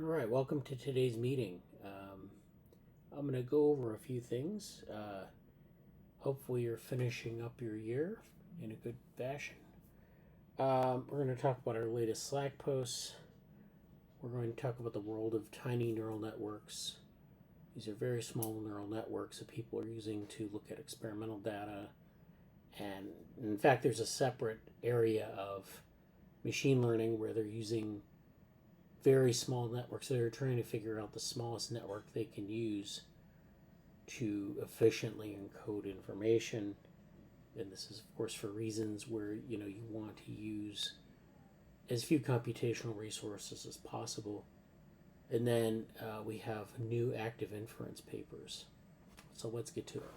All right, welcome to today's meeting. I'm going to go over a few things. Hopefully, you're finishing up your year in a good fashion. We're going to talk about our latest Slack posts. We're going to talk about the world of tiny neural networks. These are very small neural networks that people are using to look at experimental data. And in fact, there's a separate area of machine learning where they're using very small networks. So they're trying to figure out the smallest network they can use to efficiently encode information. And this is, of course, for reasons where you want to use as few computational resources as possible. And then we have new active inference papers. So let's get to it.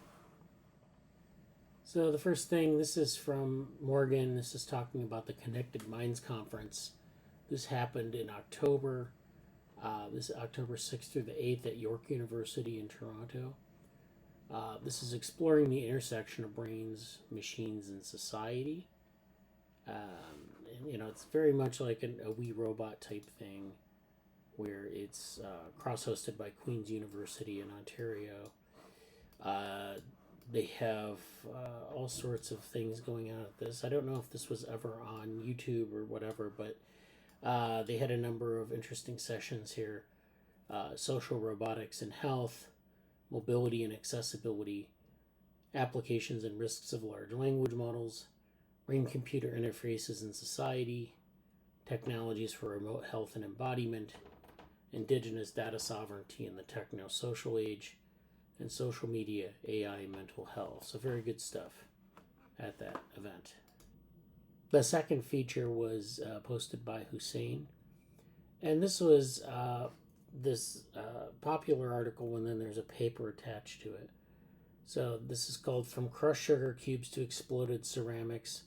So the first thing, this is from Morgan. This is talking about the Connected Minds Conference. This happened in October. This is October 6th through the 8th at York University in Toronto. This is exploring the intersection of brains, machines, and society. It's very much like a We Robot type thing, where it's cross-hosted by Queen's University in Ontario. They have all sorts of things going on at this. I don't know if this was ever on YouTube or whatever, but they had a number of interesting sessions here. Social robotics and health, mobility and accessibility, applications and risks of large language models, brain-computer interfaces in society, technologies for remote health and embodiment, indigenous data sovereignty in the techno-social age, and social media, AI, and mental health. So very good stuff at that event. The second feature was posted by Hussein, and this was this popular article, and then there's a paper attached to it. So this is called From Crushed Sugar Cubes to Exploded Ceramics.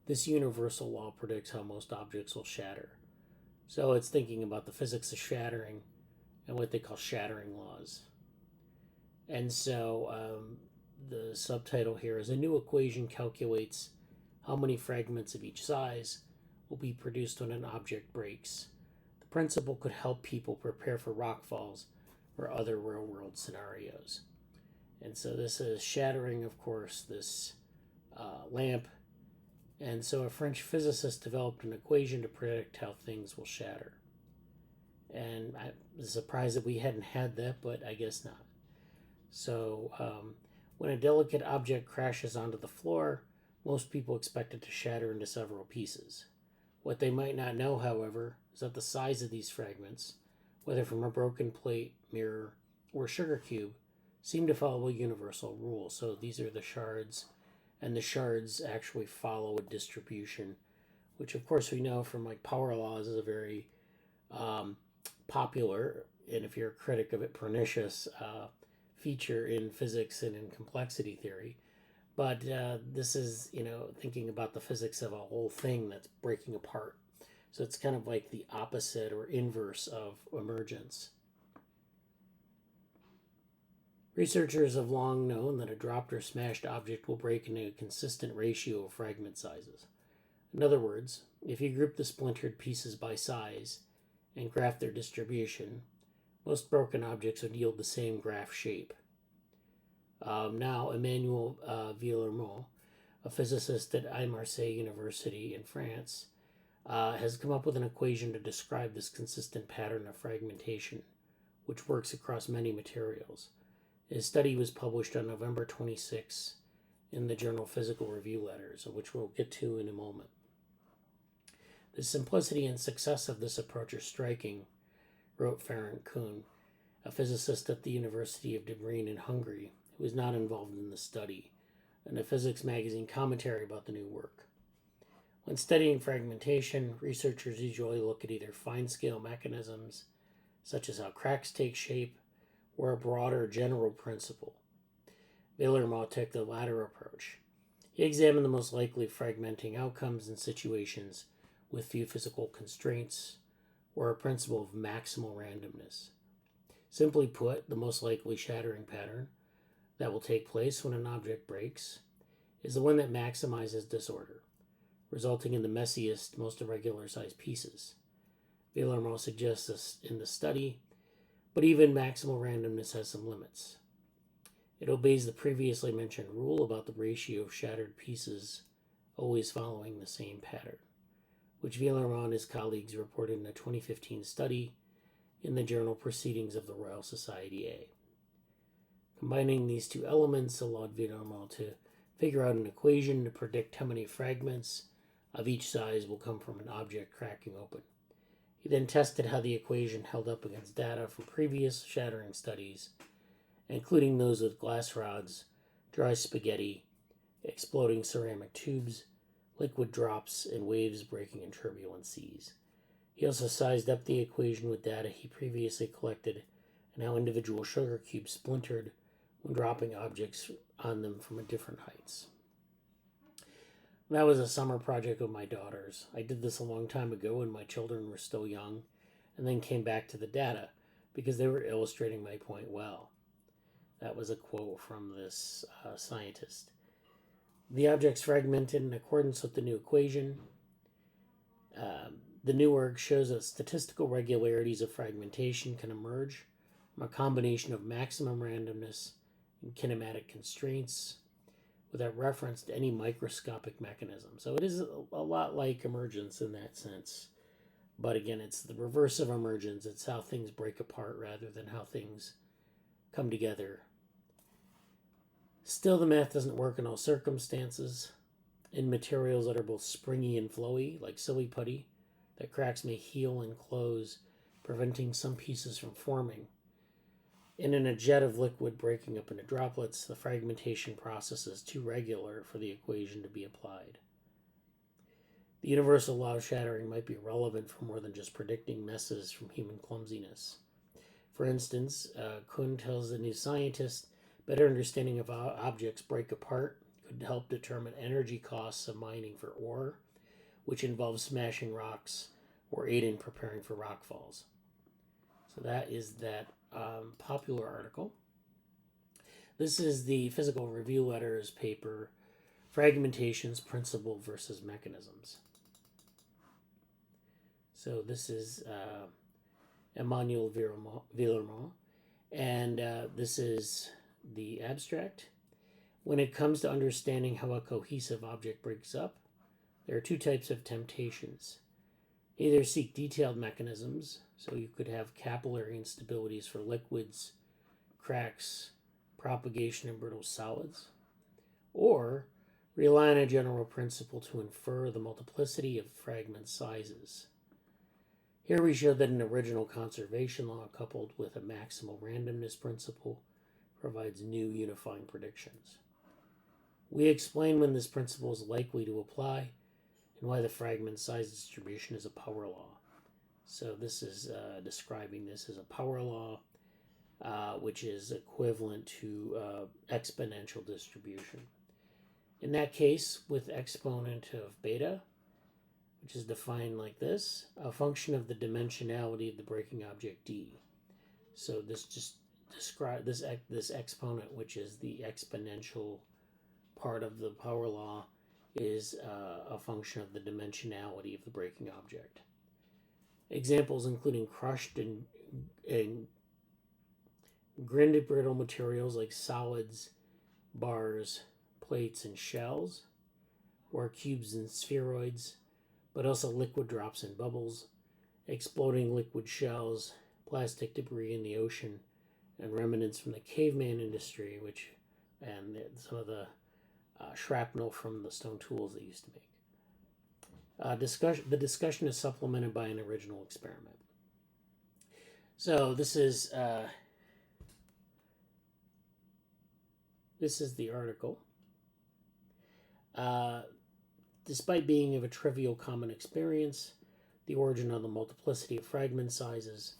This universal law predicts how most objects will shatter. So it's thinking about the physics of shattering and what they call shattering laws. And so the subtitle here is: a new equation calculates how many fragments of each size will be produced when an object breaks. The principle could help people prepare for rock falls or other real-world scenarios. And so this is shattering, of course, this lamp. And so a French physicist developed an equation to predict how things will shatter. And I was surprised that we hadn't had that, but I guess not. So when a delicate object crashes onto the floor, most people expect it to shatter into several pieces. What they might not know, however, is that the size of these fragments, whether from a broken plate, mirror, or sugar cube, seem to follow a universal rule. So these are the shards, and the shards actually follow a distribution, which of course we know from like power laws is a very popular, and if you're a critic of it, pernicious feature in physics and in complexity theory. But this is, thinking about the physics of a whole thing that's breaking apart. So it's kind of like the opposite or inverse of emergence. Researchers have long known that a dropped or smashed object will break into a consistent ratio of fragment sizes. In other words, if you group the splintered pieces by size and graph their distribution, most broken objects would yield the same graph shape. Now, Emmanuel Villermot, a physicist at Marseille University in France, has come up with an equation to describe this consistent pattern of fragmentation, which works across many materials. His study was published on November 26 in the journal Physical Review Letters, which we'll get to in a moment. The simplicity and success of this approach are striking, wrote Ferenc Kuhn, a physicist at the University of Debrecen in Hungary, who was not involved in the study, in a physics magazine commentary about the new work. When studying fragmentation, researchers usually look at either fine-scale mechanisms, such as how cracks take shape, or a broader general principle. Villermot took the latter approach. He examined the most likely fragmenting outcomes in situations with few physical constraints, or a principle of maximal randomness. Simply put, the most likely shattering pattern that will take place when an object breaks is the one that maximizes disorder, resulting in the messiest, most irregular sized pieces. Villarmo suggests this in the study, but even maximal randomness has some limits. It obeys the previously mentioned rule about the ratio of shattered pieces always following the same pattern, which Villarmo and his colleagues reported in a 2015 study in the journal Proceedings of the Royal Society A. Combining these two elements allowed Villarmo to figure out an equation to predict how many fragments of each size will come from an object cracking open. He then tested how the equation held up against data from previous shattering studies, including those with glass rods, dry spaghetti, exploding ceramic tubes, liquid drops, and waves breaking in turbulent seas. He also sized up the equation with data he previously collected and how individual sugar cubes splintered when dropping objects on them from different heights. That was a summer project of my daughter's. I did this a long time ago when my children were still young, and then came back to the data because they were illustrating my point well. That was a quote from this scientist. The objects fragmented in accordance with the new equation. The new work shows that statistical regularities of fragmentation can emerge from a combination of maximum randomness and kinematic constraints without reference to any microscopic mechanism. So it is a lot like emergence in that sense. But again, it's the reverse of emergence. It's how things break apart rather than how things come together. Still, the math doesn't work in all circumstances. In materials that are both springy and flowy, like silly putty, that cracks may heal and close, preventing some pieces from forming. And in a jet of liquid breaking up into droplets, the fragmentation process is too regular for the equation to be applied. The universal law of shattering might be relevant for more than just predicting messes from human clumsiness. For instance, Kuhn tells the new scientist better understanding of how objects break apart could help determine energy costs of mining for ore, which involves smashing rocks or aid in preparing for rock falls. So that is that popular article. This is the Physical Review Letters paper, Fragmentation's Principle versus Mechanisms. So this is Emmanuel Villarmo, and this is the abstract. When it comes to understanding how a cohesive object breaks up, there are two types of temptations. Either seek detailed mechanisms, so you could have capillary instabilities for liquids, cracks, propagation in brittle solids, or rely on a general principle to infer the multiplicity of fragment sizes. Here we show that an original conservation law coupled with a maximal randomness principle provides new unifying predictions. We explain when this principle is likely to apply and why the fragment size distribution is a power law. So this is describing this as a power law, which is equivalent to exponential distribution. In that case, with exponent of beta, which is defined like this, a function of the dimensionality of the breaking object d. So this just describe this exponent, which is the exponential part of the power law, is a function of the dimensionality of the breaking object. Examples including crushed and grinded brittle materials like solids, bars, plates, and shells, or cubes and spheroids, but also liquid drops and bubbles, exploding liquid shells, plastic debris in the ocean, and remnants from the caveman industry, and some of the shrapnel from the stone tools they used to make. The discussion is supplemented by an original experiment. So this is the article. Despite being of a trivial common experience, the origin of the multiplicity of fragment sizes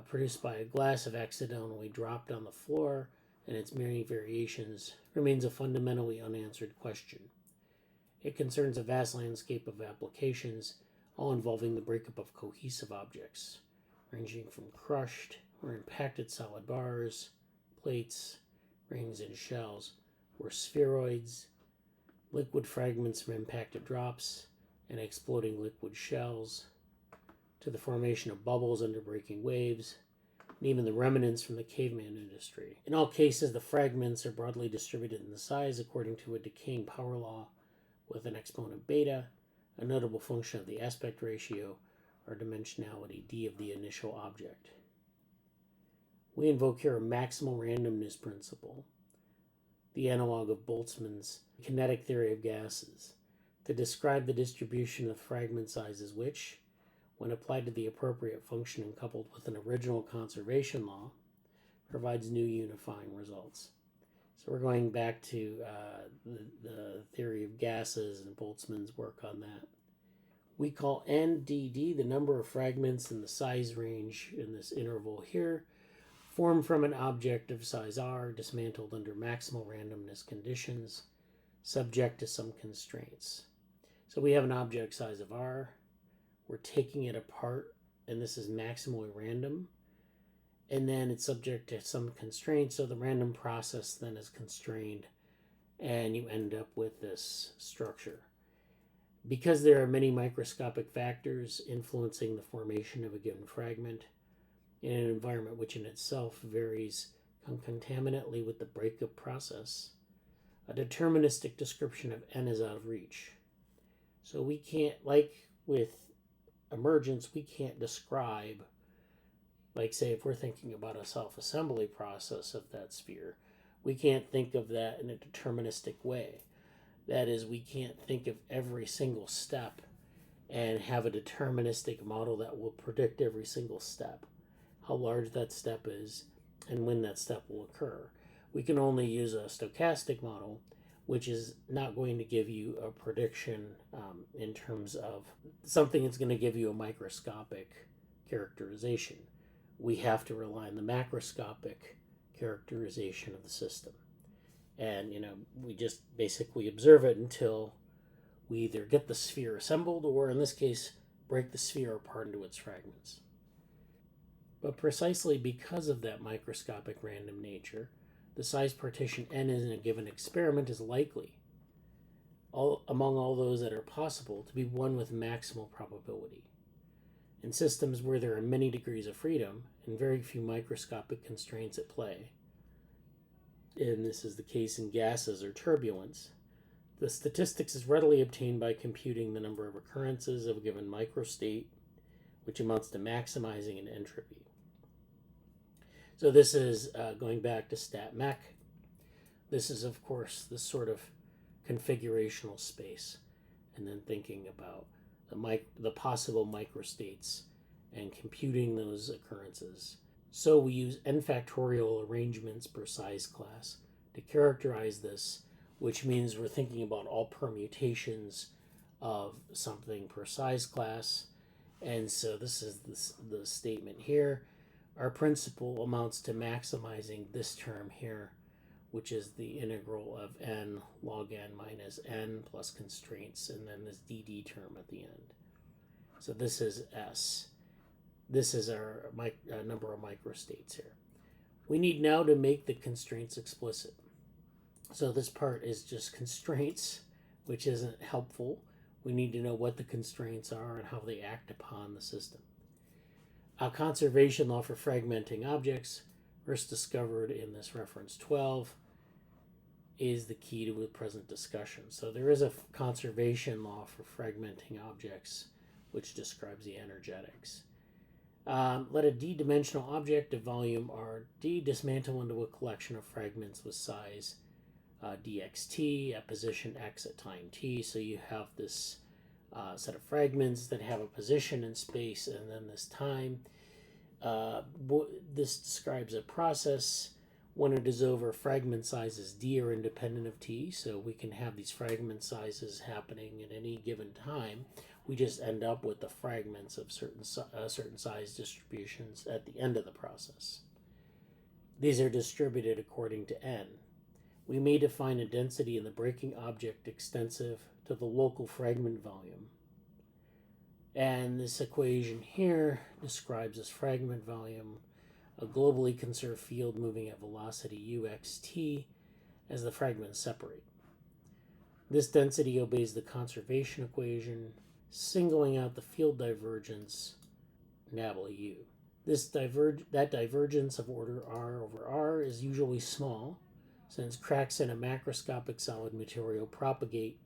produced by a glass if accidentally dropped on the floor and its many variations remains a fundamentally unanswered question. It concerns a vast landscape of applications, all involving the breakup of cohesive objects, ranging from crushed or impacted solid bars, plates, rings, and shells, or spheroids, liquid fragments from impacted drops, and exploding liquid shells, to the formation of bubbles under breaking waves, and even the remnants from the caveman industry. In all cases, the fragments are broadly distributed in the size according to a decaying power law with an exponent beta, a notable function of the aspect ratio, or dimensionality d of the initial object. We invoke here a maximal randomness principle, the analog of Boltzmann's kinetic theory of gases, to describe the distribution of fragment sizes which, when applied to the appropriate function and coupled with an original conservation law, provides new unifying results. So we're going back to the theory of gases and Boltzmann's work on that. We call NDD the number of fragments in the size range in this interval here, formed from an object of size r, dismantled under maximal randomness conditions, subject to some constraints. So we have an object size of r, we're taking it apart, and this is maximally random, and then it's subject to some constraints, so the random process then is constrained, and you end up with this structure. Because there are many microscopic factors influencing the formation of a given fragment, in an environment which in itself varies concomitantly with the breakup process, a deterministic description of n is out of reach. So we can't, like with emergence, we can't describe, like say if we're thinking about a self-assembly process of that sphere, we can't think of that in a deterministic way. That is, we can't think of every single step and have a deterministic model that will predict every single step, how large that step is, and when that step will occur. We can only use a stochastic model, which is not going to give you a prediction in terms of something that's going to give you a microscopic characterization. We have to rely on the macroscopic characterization of the system. And, we just basically observe it until we either get the sphere assembled or, in this case, break the sphere apart into its fragments. But precisely because of that microscopic random nature, the size partition n in a given experiment is likely, among all those that are possible, to be one with maximal probability. In systems where there are many degrees of freedom and very few microscopic constraints at play, and this is the case in gases or turbulence, the statistics is readily obtained by computing the number of occurrences of a given microstate, which amounts to maximizing an entropy. So this is going back to StatMech. This is, of course, this sort of configurational space, and then thinking about the possible microstates and computing those occurrences. So we use n factorial arrangements per size class to characterize this, which means we're thinking about all permutations of something per size class. And so this is the statement here. Our principle amounts to maximizing this term here, which is the integral of n log n minus n plus constraints, and then this dd term at the end. So this is S. This is our number of microstates here. We need now to make the constraints explicit. So this part is just constraints, which isn't helpful. We need to know what the constraints are and how they act upon the system. A conservation law for fragmenting objects, first discovered in this reference 12, is the key to the present discussion. So there is a conservation law for fragmenting objects, which describes the energetics. Let a d-dimensional object of volume rd dismantle into a collection of fragments with size dxt at position x at time t. So you have this set of fragments that have a position in space and then this time. This describes a process. When it is over, fragment sizes d are independent of t, so we can have these fragment sizes happening at any given time. We just end up with the fragments of certain size distributions at the end of the process. These are distributed according to n. We may define a density in the breaking object extensive to the local fragment volume. And this equation here describes this fragment volume, a globally conserved field moving at velocity uxt as the fragments separate. This density obeys the conservation equation, singling out the field divergence nabla U. That divergence of order r over r is usually small, since cracks in a macroscopic solid material propagate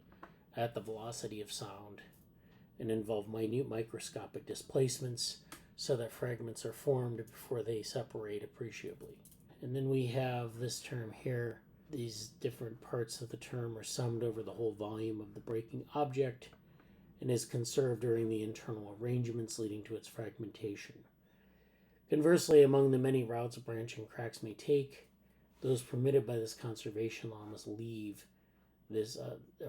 at the velocity of sound and involve minute microscopic displacements so that fragments are formed before they separate appreciably. And then we have this term here. These different parts of the term are summed over the whole volume of the breaking object and is conserved during the internal arrangements leading to its fragmentation. Conversely, among the many routes branching cracks may take, those permitted by this conservation law must leave this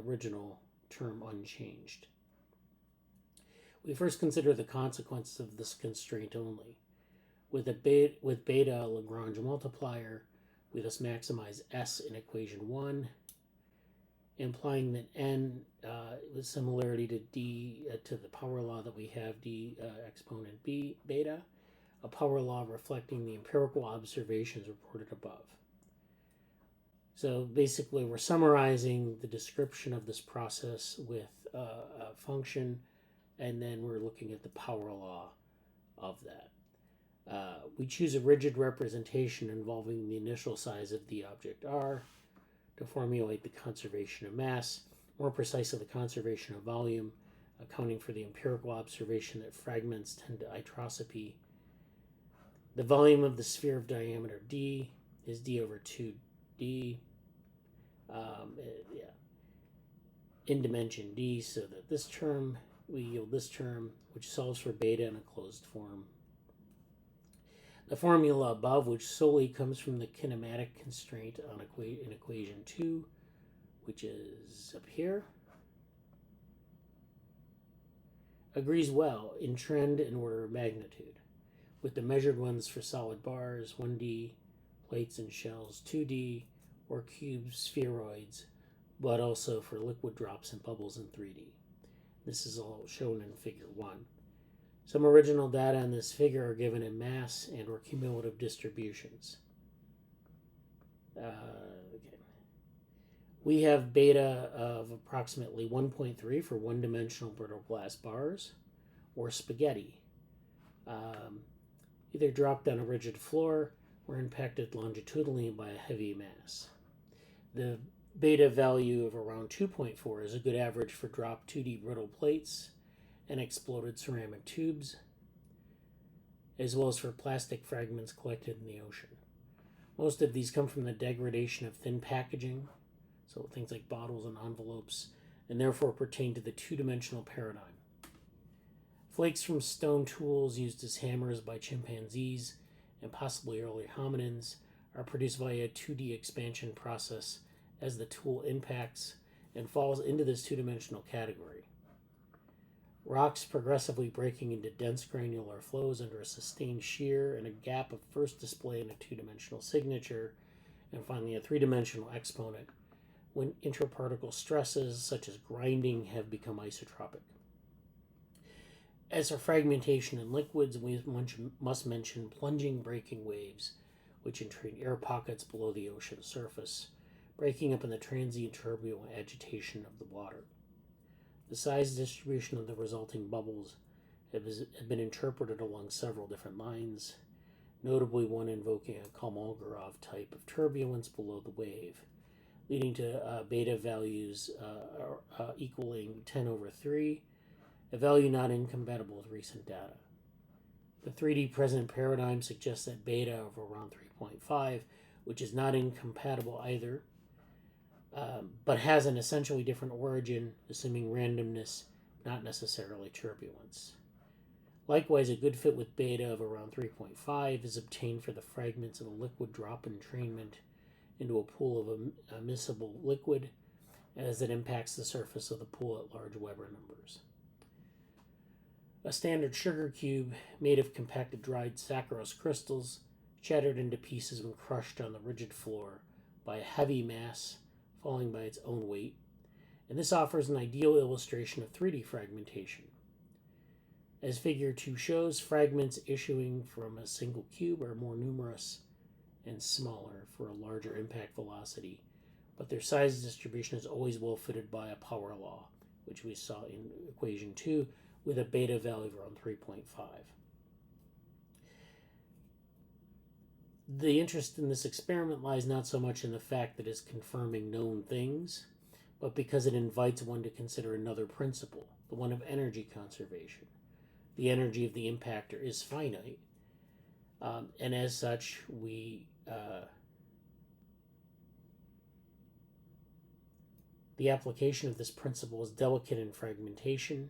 original term unchanged. We first consider the consequences of this constraint only. With beta Lagrange multiplier, we thus maximize S in equation 1, implying that n, with similarity to d to the power law that we have, d exponent b beta, a power law reflecting the empirical observations reported above. So basically, we're summarizing the description of this process with a function, and then we're looking at the power law of that. We choose a rigid representation involving the initial size of the object R to formulate the conservation of mass, more precisely the conservation of volume, accounting for the empirical observation that fragments tend to itroscopy. The volume of the sphere of diameter d is d over 2d in dimension d, so that this term, we yield this term, which solves for beta in a closed form. The formula above, which solely comes from the kinematic constraint in equation 2, which is up here, agrees well in trend and order of magnitude, with the measured ones for solid bars, 1D, plates and shells, 2D, or cube spheroids, but also for liquid drops and bubbles in 3D. This is all shown in figure 1. Some original data in this figure are given in mass and or cumulative distributions. We have beta of approximately 1.3 for one-dimensional brittle glass bars, or spaghetti, either dropped on a rigid floor or impacted longitudinally by a heavy mass. The beta value of around 2.4 is a good average for dropped 2D brittle plates and exploded ceramic tubes, as well as for plastic fragments collected in the ocean. Most of these come from the degradation of thin packaging, so things like bottles and envelopes, and therefore pertain to the two-dimensional paradigm. Flakes from stone tools used as hammers by chimpanzees and possibly early hominins are produced via a 2D expansion process as the tool impacts and falls into this two-dimensional category. Rocks progressively breaking into dense granular flows under a sustained shear and a gap of first display in a two-dimensional signature, and finally a three-dimensional exponent when interparticle stresses such as grinding have become isotropic. As for fragmentation in liquids, we must mention plunging breaking waves, which entrain air pockets below the ocean surface, breaking up in the transient turbulent agitation of the water. The size distribution of the resulting bubbles have been interpreted along several different lines, notably one invoking a Kolmogorov type of turbulence below the wave, leading to beta values equaling 10 over 3, a value not incompatible with recent data. The 3D present paradigm suggests that beta of around 3.5, which is not incompatible either, but has an essentially different origin, assuming randomness, not necessarily turbulence. Likewise, a good fit with beta of around 3.5 is obtained for the fragments of a liquid drop entrainment into a pool of immiscible liquid as it impacts the surface of the pool at large Weber numbers. A standard sugar cube made of compacted dried saccharose crystals shattered into pieces when crushed on the rigid floor by a heavy mass falling by its own weight, and this offers an ideal illustration of 3D fragmentation. As figure 2 shows, fragments issuing from a single cube are more numerous and smaller for a larger impact velocity, but their size distribution is always well fitted by a power law, which we saw in equation 2 with a beta value of around 3.5. The interest in this experiment lies not so much in the fact that it's confirming known things, but because it invites one to consider another principle, the one of energy conservation. The energy of the impactor is finite, and as such, the application of this principle is delicate in fragmentation,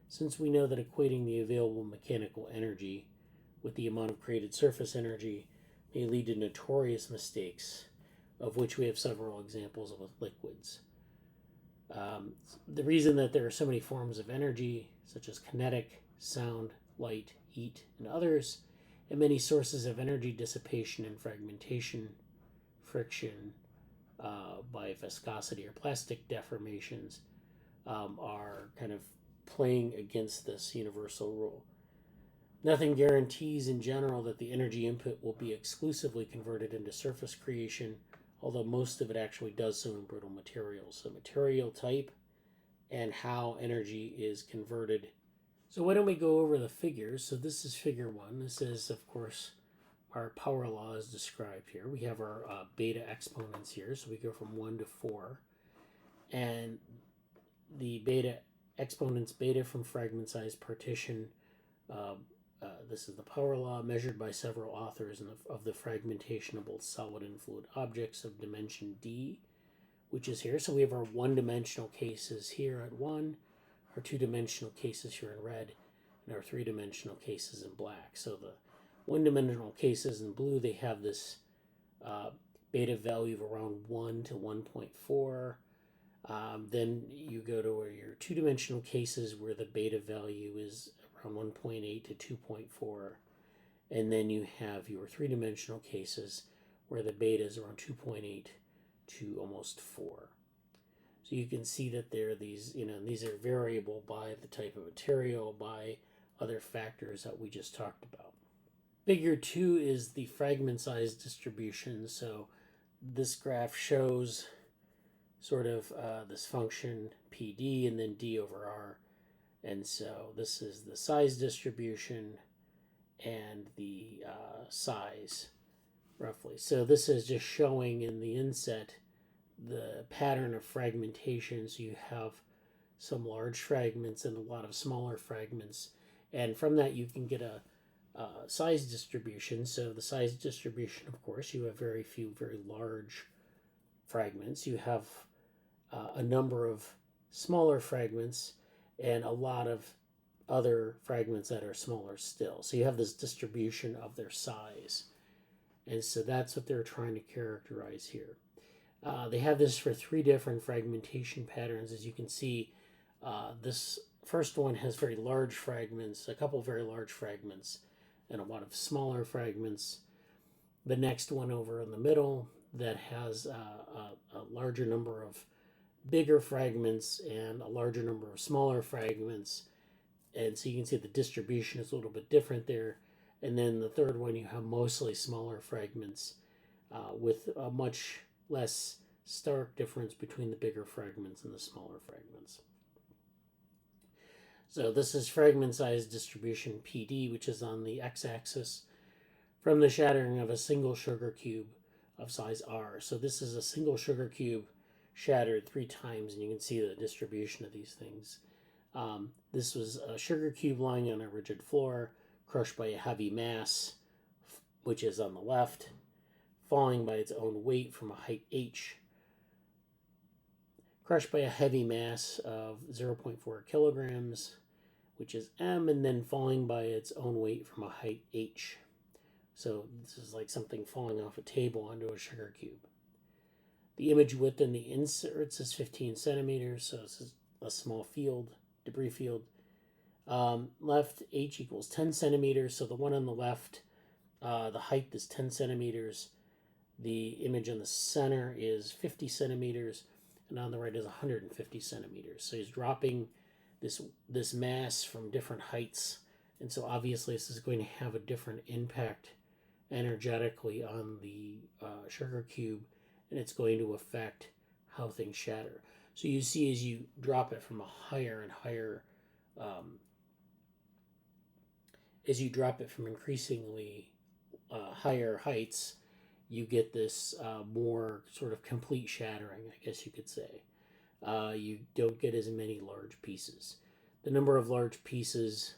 since we know that equating the available mechanical energy with the amount of created surface energy may lead to notorious mistakes, of which we have several examples with liquids. The reason that there are so many forms of energy, such as kinetic, sound, light, heat, and others, and many sources of energy dissipation and fragmentation, friction, by viscosity or plastic deformations, are kind of playing against this universal rule. Nothing guarantees in general that the energy input will be exclusively converted into surface creation, although most of it actually does so in brittle materials. So material type and how energy is converted. So why don't we go over the figures? So this is figure 1. This is, of course, our power law is described here. We have our beta exponents here. So we go from 1 to 4. And the beta exponents, beta from fragment size partition, this is the power law measured by several authors of the fragmentation of both solid and fluid objects of dimension D, which is here. So we have our one-dimensional cases here at 1, our two-dimensional cases here in red, and our three-dimensional cases in black. So the one-dimensional cases in blue, they have this beta value of around 1 to 1.4. Then you go to your two-dimensional cases where the beta value is around 1.8 to 2.4. And then you have your three-dimensional cases where the beta is around 2.8 to almost 4. So you can see that there are these, these are variable by the type of material, by other factors that we just talked about. Figure 2 is the fragment size distribution. So this graph shows sort of this function PD and then D over R. And so this is the size distribution and the size, roughly. So this is just showing in the inset the pattern of fragmentation. So you have some large fragments and a lot of smaller fragments. And from that you can get a size distribution. So the size distribution, of course, you have very few very large fragments. You have a number of smaller fragments and a lot of other fragments that are smaller still. So you have this distribution of their size. And so that's what they're trying to characterize here. They have this for 3 different fragmentation patterns. As you can see, this first one has very large fragments, a couple very large fragments, and a lot of smaller fragments. The next one over in the middle that has a larger number of bigger fragments and a larger number of smaller fragments. And so you can see the distribution is a little bit different there. And then the third one, you have mostly smaller fragments with a much less stark difference between the bigger fragments and the smaller fragments. So this is fragment size distribution PD, which is on the x-axis, from the shattering of a single sugar cube of size R. So this is a single sugar cube shattered 3 times, and you can see the distribution of these things. This was a sugar cube lying on a rigid floor, crushed by a heavy mass, which is on the left, falling by its own weight from a height h, crushed by a heavy mass of 0.4 kilograms, which is m, and then falling by its own weight from a height h. So this is like something falling off a table onto a sugar cube. The image width in the inserts is 15 centimeters, so this is a small field, debris field. Left h equals 10 centimeters, so the one on the left, the height is 10 centimeters. The image in the center is 50 centimeters, and on the right is 150 centimeters. So he's dropping this mass from different heights, and so obviously this is going to have a different impact energetically on the sugar cube, and it's going to affect how things shatter. So you see as you drop it from a higher and higher, as you drop it from increasingly higher heights, you get this more sort of complete shattering, I guess you could say. You don't get as many large pieces. The number of large pieces,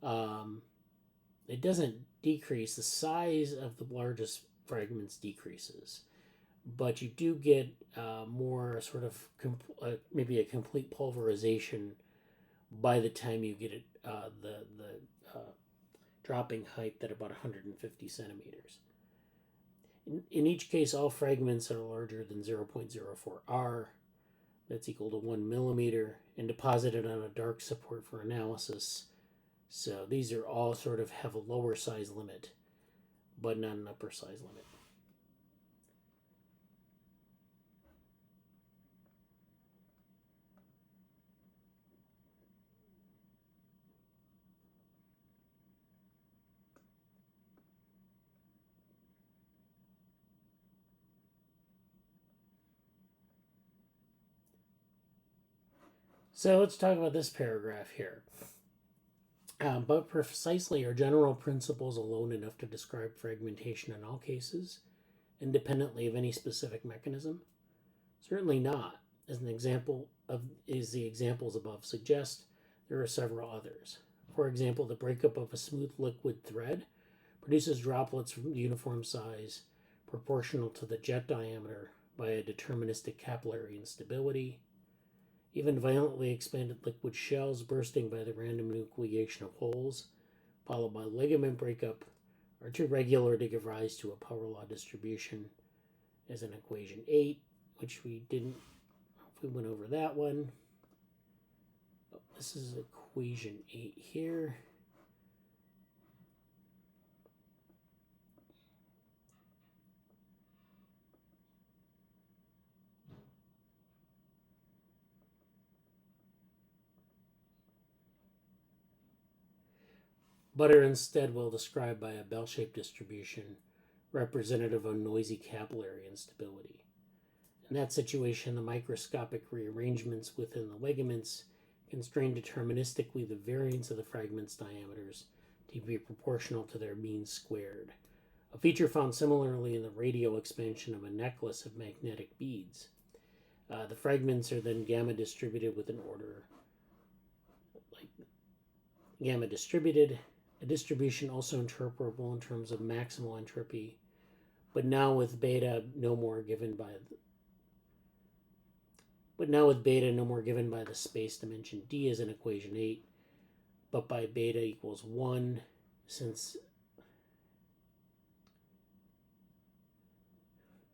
it doesn't decrease. The size of the largest fragments decreases, but you do get more sort of maybe a complete pulverization by the time you get it the dropping height at about 150 centimeters. In each case, all fragments are larger than 0.04 R. That's equal to 1 millimeter, and deposited on a dark support for analysis. So these are all sort of have a lower size limit, but not an upper size limit. So let's talk about this paragraph here. But precisely are general principles alone enough to describe fragmentation in all cases, independently of any specific mechanism? Certainly not. As the examples above suggest, there are several others. For example, the breakup of a smooth liquid thread produces droplets from uniform size, proportional to the jet diameter, by a deterministic capillary instability. Even violently expanded liquid shells bursting by the random nucleation of holes, followed by ligament breakup, are too regular to give rise to a power law distribution, as in equation 8, which we didn't, we went over that one. This is equation 8 here. But are instead well described by a bell-shaped distribution representative of noisy capillary instability. In that situation, the microscopic rearrangements within the ligaments constrain deterministically the variance of the fragments' diameters to be proportional to their mean squared, a feature found similarly in the radial expansion of a necklace of magnetic beads. The fragments are then gamma distributed with an order like gamma distributed, a distribution also interpretable in terms of maximal entropy, but now with beta no more given by the space dimension d as in equation 8, but by beta equals 1, since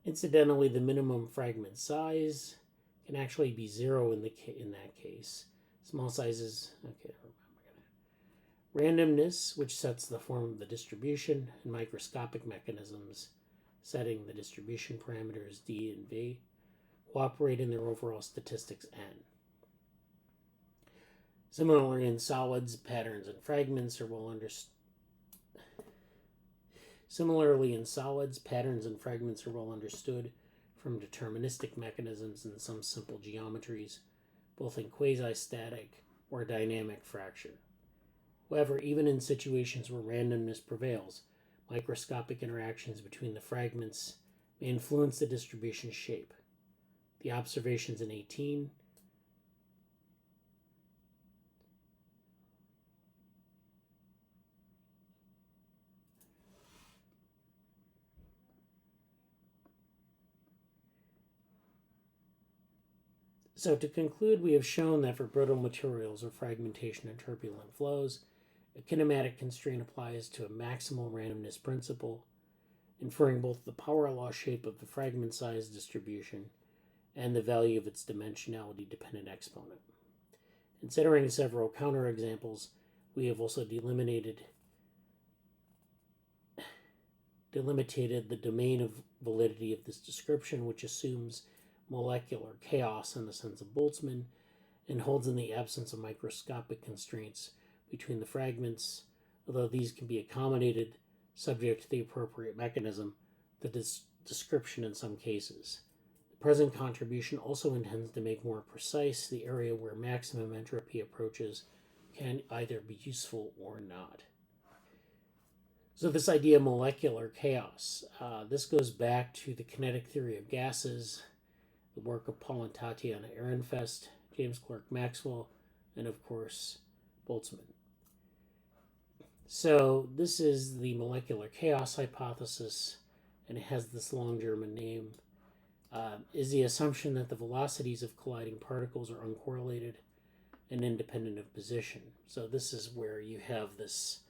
incidentally the minimum fragment size can actually be 0 in that case. Small sizes, okay. Randomness, which sets the form of the distribution, and microscopic mechanisms setting the distribution parameters d and v, cooperate in their overall statistics n. Similarly, in solids, patterns and fragments are well understood. From deterministic mechanisms in some simple geometries, both in quasi-static or dynamic fracture. However, even in situations where randomness prevails, microscopic interactions between the fragments may influence the distribution shape. The observations in 18 So to conclude, we have shown that for brittle materials or fragmentation in turbulent flows, a kinematic constraint applies to a maximal randomness principle, inferring both the power law shape of the fragment size distribution and the value of its dimensionality dependent exponent. Considering several counterexamples, we have also delimited the domain of validity of this description, which assumes molecular chaos in the sense of Boltzmann and holds in the absence of microscopic constraints between the fragments, although these can be accommodated subject to the appropriate mechanism, the description in some cases. The present contribution also intends to make more precise the area where maximum entropy approaches can either be useful or not. So this idea of molecular chaos, this goes back to the kinetic theory of gases, the work of Paul and Tatiana Ehrenfest, James Clerk Maxwell, and of course, Boltzmann. So this is the molecular chaos hypothesis, and it has this long German name, is the assumption that the velocities of colliding particles are uncorrelated and independent of position. So this is where you have this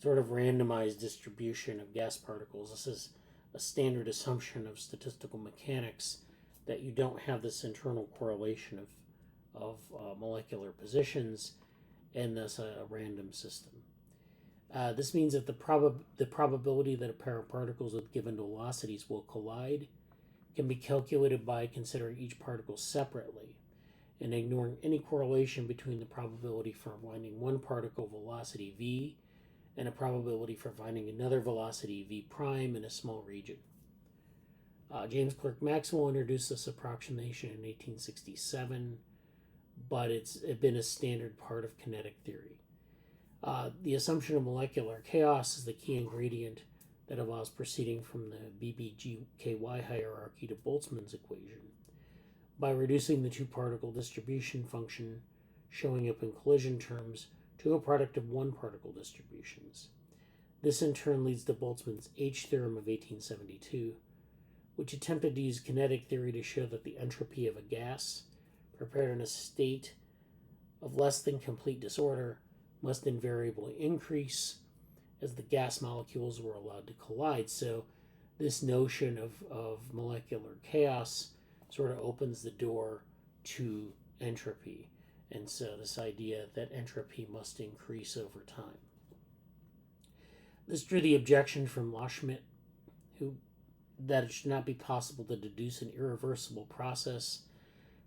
sort of randomized distribution of gas particles. This is a standard assumption of statistical mechanics, that you don't have this internal correlation of molecular positions, and thus a random system. This means that the probability that a pair of particles with given velocities will collide can be calculated by considering each particle separately and ignoring any correlation between the probability for finding one particle velocity v and a probability for finding another velocity v prime in a small region. James Clerk Maxwell introduced this approximation in 1867, but it's been a standard part of kinetic theory. The assumption of molecular chaos is the key ingredient that allows proceeding from the BBGKY hierarchy to Boltzmann's equation. By reducing the two-particle distribution function showing up in collision terms to a product of one-particle distributions. This in turn leads to Boltzmann's H theorem of 1872, which attempted to use kinetic theory to show that the entropy of a gas prepared in a state of less than complete disorder must invariably increase as the gas molecules were allowed to collide. So this notion of molecular chaos sort of opens the door to entropy. And so this idea that entropy must increase over time. This drew the objection from Loschmidt, that it should not be possible to deduce an irreversible process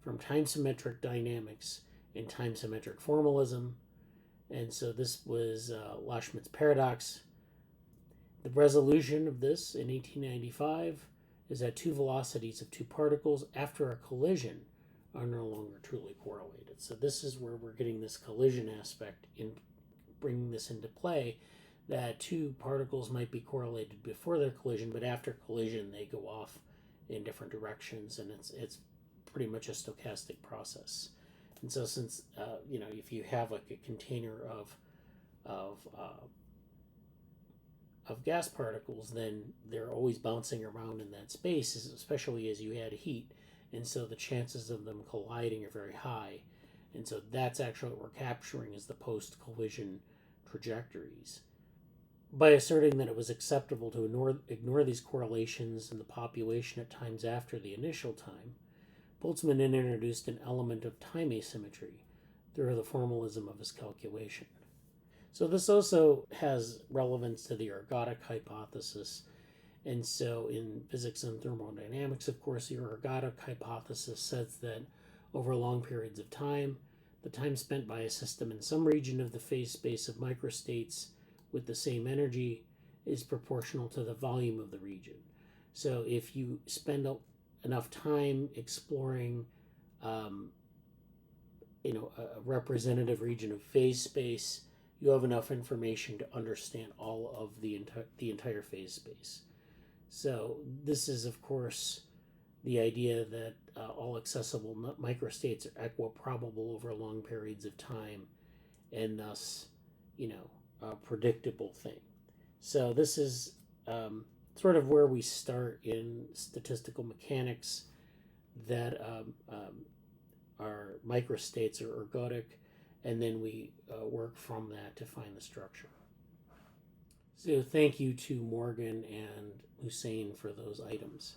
from time-symmetric dynamics in time-symmetric formalism. And so this was Loschmidt's paradox. The resolution of this in 1895 is that two velocities of two particles after a collision are no longer truly correlated. So this is where we're getting this collision aspect in bringing this into play, that two particles might be correlated before their collision, but after collision they go off in different directions, and it's pretty much a stochastic process. And so since if you have like a container of gas particles, then they're always bouncing around in that space, especially as you add heat, and so the chances of them colliding are very high. And so that's actually what we're capturing is the post-collision trajectories. By asserting that it was acceptable to ignore these correlations in the population at times after the initial time, Boltzmann then introduced an element of time asymmetry through the formalism of his calculation. So this also has relevance to the ergodic hypothesis. And so in physics and thermodynamics, of course, the ergodic hypothesis says that over long periods of time, the time spent by a system in some region of the phase space of microstates with the same energy is proportional to the volume of the region. So if you spend enough time exploring a representative region of phase space, you have enough information to understand all of the entire phase space. So this is, of course, the idea that all accessible microstates are equiprobable over long periods of time, and thus, a predictable thing. So this is sort of where we start in statistical mechanics, that our microstates are ergodic, and then we work from that to find the structure. So thank you to Morgan and Hussein for those items.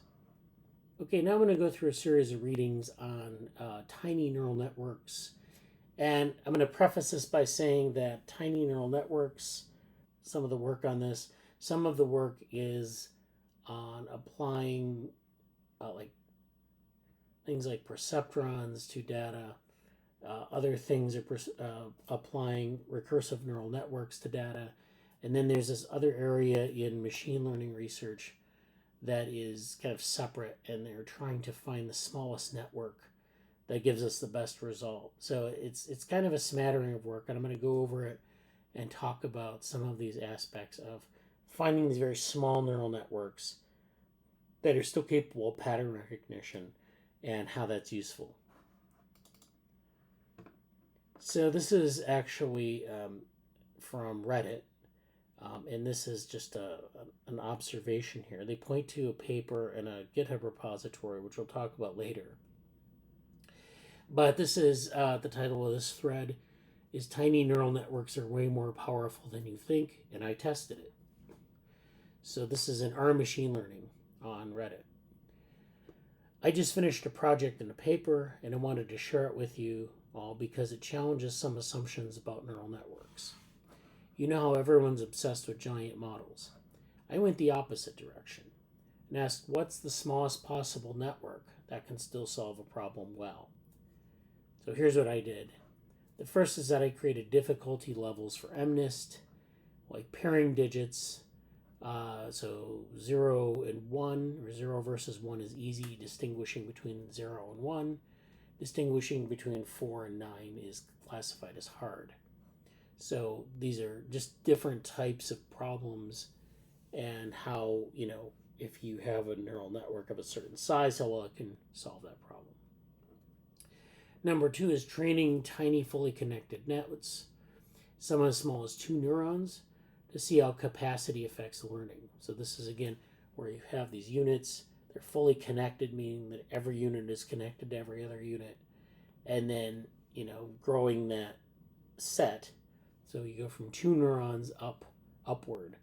Okay, now I'm going to go through a series of readings on tiny neural networks. And I'm going to preface this by saying that tiny neural networks, some of the work on this, some of the work is on applying things like perceptrons to data. Other things are applying recursive neural networks to data. And then there's this other area in machine learning research that is kind of separate, and they're trying to find the smallest network that gives us the best result. So it's kind of a smattering of work, and I'm going to go over it and talk about some of these aspects of finding these very small neural networks that are still capable of pattern recognition and how that's useful. So this is actually from Reddit, and this is just an observation here. They point to a paper in a GitHub repository, which we'll talk about later. But this is the title of this thread is Tiny Neural Networks Are Way More Powerful Than You Think, and I tested it. So this is in R Machine Learning on Reddit. I just finished a project in a paper, and I wanted to share it with you all because it challenges some assumptions about neural networks. You know how everyone's obsessed with giant models. I went the opposite direction and asked what's the smallest possible network that can still solve a problem well. So here's what I did. The first is that I created difficulty levels for MNIST, like pairing digits. So 0 and 1, or 0 versus 1 is easy. Distinguishing between 0 and 1. Distinguishing between 4 and 9 is classified as hard. So these are just different types of problems and how, if you have a neural network of a certain size, how well it can solve that problem. Number 2 is training tiny fully connected nets, some as small as 2 neurons, to see how capacity affects learning. So this is, again, where you have these units. They're fully connected, meaning that every unit is connected to every other unit. And then, growing that set. So you go from 2 neurons upward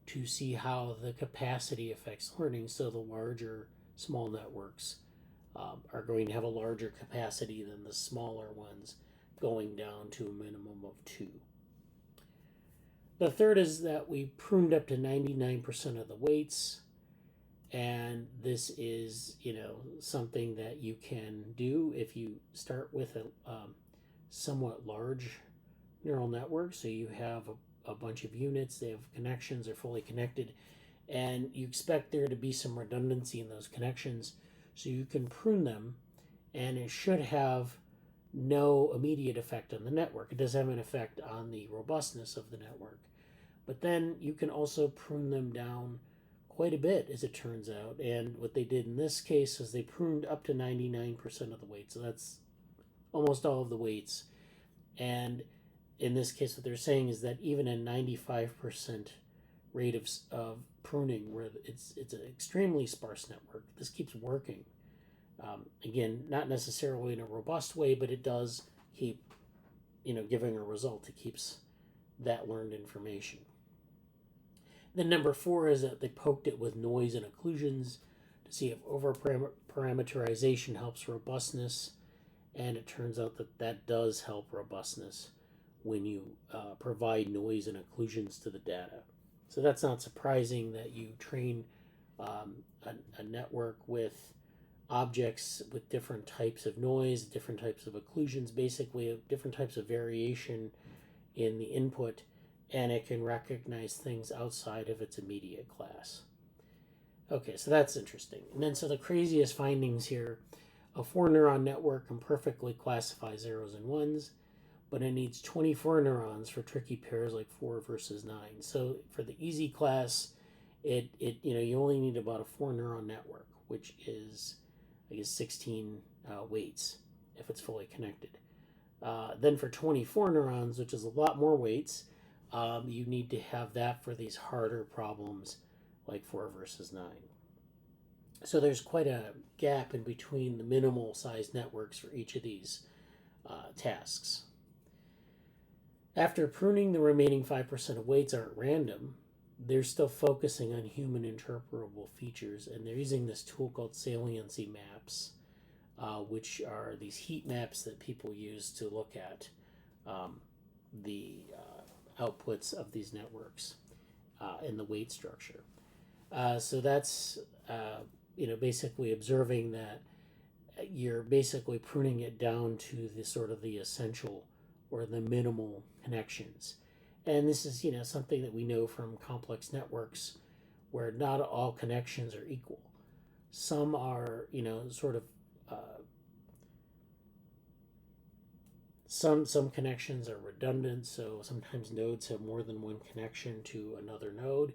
to see how the capacity affects learning. So the larger small networks are going to have a larger capacity than the smaller ones, going down to a minimum of 2. The third is that we pruned up to 99% of the weights, and this is, something that you can do if you start with a somewhat large neural network. So you have a bunch of units, they have connections, they're fully connected, and you expect there to be some redundancy in those connections, so you can prune them, and it should have no immediate effect on the network. It does have an effect on the robustness of the network. But then you can also prune them down quite a bit, as it turns out. And what they did in this case is they pruned up to 99% of the weight. So that's almost all of the weights. And in this case, what they're saying is that even a 95% rate of pruning, where it's an extremely sparse network, this keeps working. Again, not necessarily in a robust way, but it does keep, giving a result. It keeps that learned information. Then number 4 is that they poked it with noise and occlusions to see if over-parameterization helps robustness, and it turns out that does help robustness when you provide noise and occlusions to the data. So that's not surprising that you train a network with objects with different types of noise, different types of occlusions, basically different types of variation in the input, and it can recognize things outside of its immediate class. Okay, so that's interesting. And then, so the craziest findings here, a 4-neuron network can perfectly classify zeros and ones, but it needs 24 neurons for tricky pairs like 4 versus 9. So for the easy class, you only need about a 4-neuron network, which is, I guess, 16 weights if it's fully connected. Then for 24 neurons, which is a lot more weights, you need to have that for these harder problems like 4 versus 9. So there's quite a gap in between the minimal sized networks for each of these tasks. After pruning, the remaining 5% of weights aren't random. They're still focusing on human interpretable features, and they're using this tool called saliency maps, which are these heat maps that people use to look at the outputs of these networks in the weight structure. So that's basically observing that you're basically pruning it down to the sort of the essential or the minimal connections. And this is something that we know from complex networks, where not all connections are equal. Some are sort of some connections are redundant, so sometimes nodes have more than one connection to another node.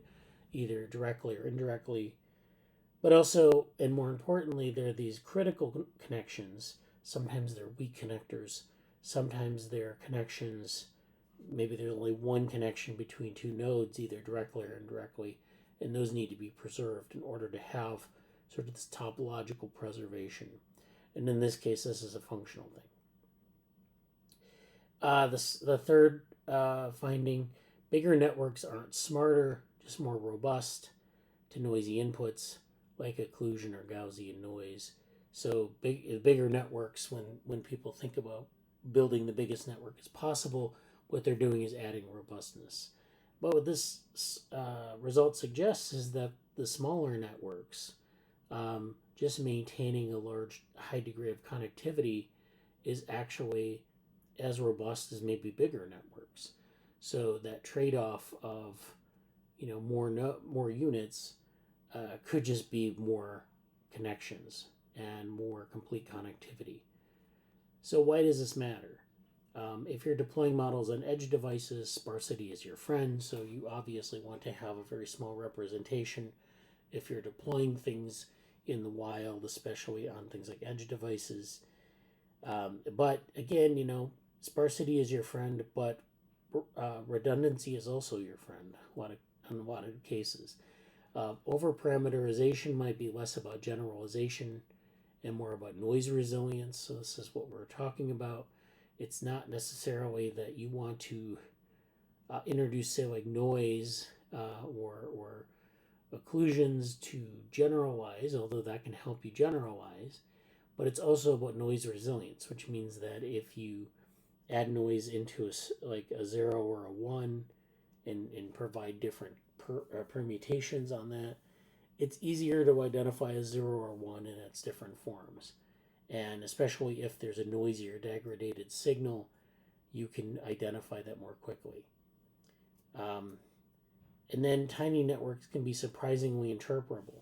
either directly or indirectly. But also, and more importantly, there are these critical connections. Sometimes they're weak connectors. Sometimes they're connections, maybe there's only one connection between two nodes, either directly or indirectly, and those need to be preserved in order to have sort of this topological preservation. And in this case, this is a functional thing. The third finding, bigger networks aren't smarter, just more robust to noisy inputs like occlusion or Gaussian noise. So bigger networks, when people think about building the biggest network as possible, what they're doing is adding robustness. But what this result suggests is that the smaller networks, just maintaining a high degree of connectivity, is actually as robust as maybe bigger networks. So that trade-off of more units could just be more connections and more complete connectivity. So why does this matter? If you're deploying models on edge devices, sparsity is your friend, so you obviously want to have a very small representation. If you're deploying things in the wild, especially on things like edge devices. But again, sparsity is your friend, but redundancy is also your friend in a lot of cases. Over-parameterization might be less about generalization and more about noise resilience, so this is what we're talking about. It's not necessarily that you want to introduce, say, like noise or occlusions to generalize, although that can help you generalize, but it's also about noise resilience, which means that if you add noise into a 0 or a 1 and provide different permutations on that, it's easier to identify a 0 or 1 in its different forms. And especially if there's a noisy or degraded signal, you can identify that more quickly. And then tiny networks can be surprisingly interpretable.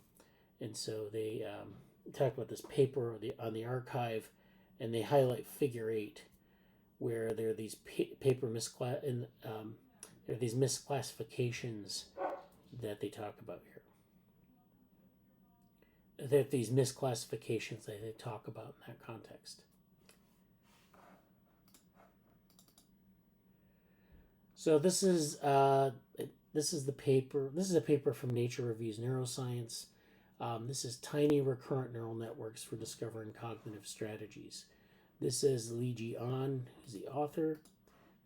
And so they talk about this paper on the archive, and they highlight figure 8, where there are these there are these misclassifications that they talk about here. There are these misclassifications that they talk about in that context. So this is the paper. This is a paper from Nature Reviews Neuroscience. This is tiny recurrent neural networks for discovering cognitive strategies. This is Li Jian, who's the author,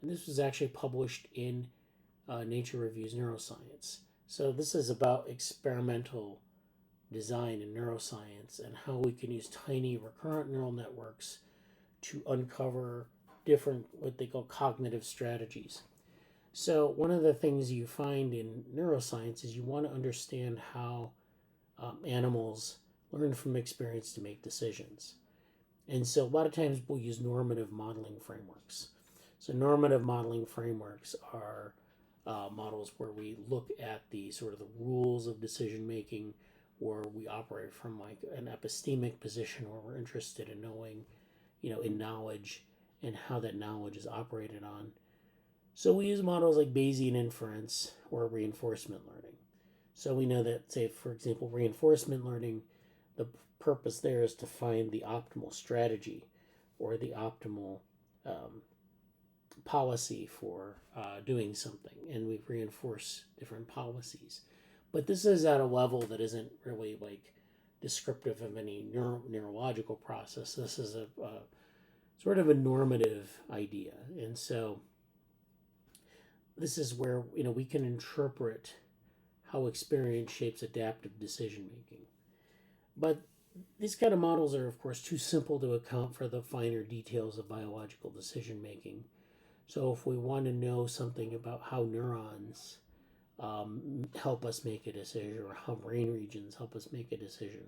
and this was actually published in Nature Reviews Neuroscience. So this is about experimental design in neuroscience and how we can use tiny recurrent neural networks to uncover different, what they call cognitive strategies. So one of the things you find in neuroscience is you want to understand how animals learn from experience to make decisions. And so a lot of times we'll use normative modeling frameworks. So normative modeling frameworks are models where we look at the sort of the rules of decision making, or we operate from like an epistemic position where we're interested in knowing, in knowledge and how that knowledge is operated on. So we use models like Bayesian inference or reinforcement learning. So we know that, say, for example, reinforcement learning, the purpose there is to find the optimal strategy or the optimal policy for doing something, and we reinforce different policies. But this is at a level that isn't really like descriptive of any neurological process. This is a sort of a normative idea, and so this is where we can interpret how experience shapes adaptive decision making. But these kind of models are, of course, too simple to account for the finer details of biological decision making. So if we want to know something about how neurons help us make a decision, or how brain regions help us make a decision,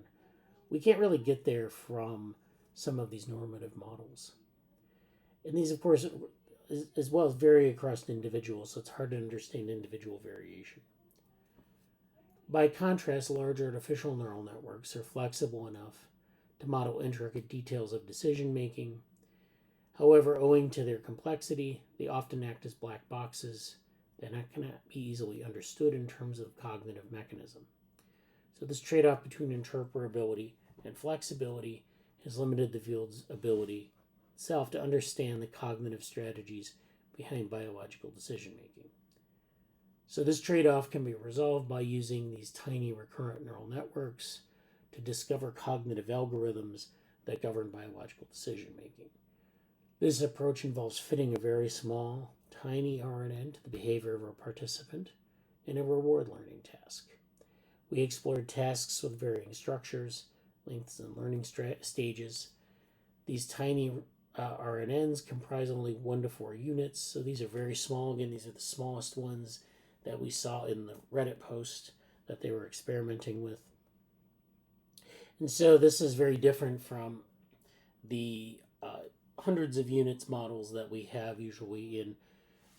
we can't really get there from some of these normative models. And these, of course, as well as vary across individuals, so it's hard to understand individual variation. By contrast, large artificial neural networks are flexible enough to model intricate details of decision making. However, owing to their complexity, they often act as black boxes that cannot be easily understood in terms of cognitive mechanism. So this trade-off between interpretability and flexibility has limited the field's ability itself to understand the cognitive strategies behind biological decision making. So this trade-off can be resolved by using these tiny recurrent neural networks to discover cognitive algorithms that govern biological decision making. This approach involves fitting a very small, tiny RNN to the behavior of a participant in a reward learning task. We explored tasks with varying structures, lengths, and learning stages. These tiny RNNs comprise only 1 to 4 units, so these are very small. Again, these are the smallest ones that we saw in the Reddit post that they were experimenting with. And so this is very different from the hundreds of units models that we have usually in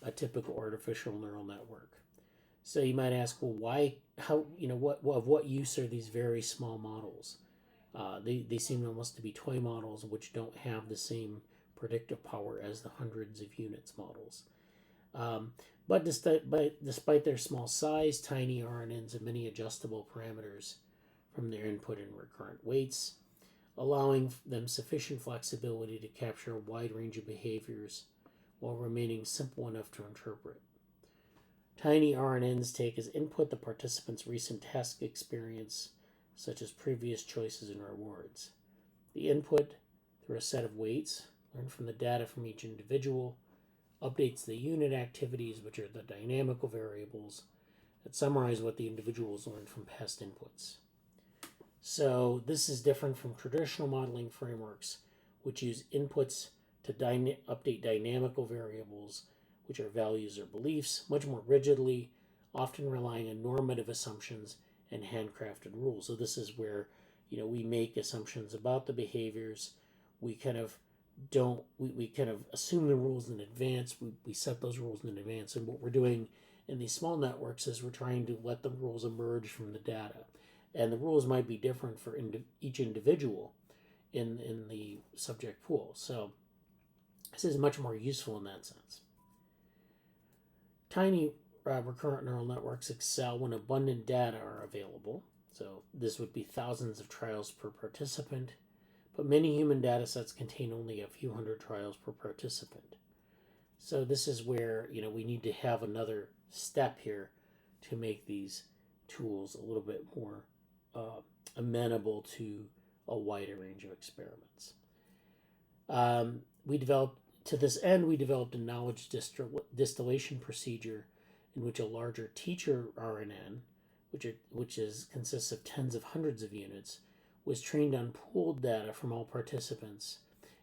a typical artificial neural network. So you might ask, well, why, how, of what use are these very small models? They seem almost to be toy models which don't have the same predictive power as the hundreds of units models. But despite their small size, tiny RNNs have many adjustable parameters from their input and recurrent weights, allowing them sufficient flexibility to capture a wide range of behaviors while remaining simple enough to interpret. Tiny RNNs take as input the participant's recent task experience, such as previous choices and rewards. The input, through a set of weights, learned from the data from each individual, updates the unit activities, which are the dynamical variables, that summarize what the individuals learned from past inputs. So this is different from traditional modeling frameworks, which use inputs to update dynamical variables, which are values or beliefs, much more rigidly, often relying on normative assumptions and handcrafted rules. So this is where, we make assumptions about the behaviors. We kind of assume the rules in advance. We set those rules in advance. And what we're doing in these small networks is we're trying to let the rules emerge from the data. And the rules might be different for each individual in the subject pool. So this is much more useful in that sense. Tiny recurrent neural networks excel when abundant data are available. So this would be thousands of trials per participant, but many human data sets contain only a few hundred trials per participant. So this is where we need to have another step here to make these tools a little bit more amenable to a wider range of experiments. To this end, we developed a knowledge distillation procedure in which a larger teacher RNN, which consists of tens of hundreds of units, was trained on pooled data from all participants,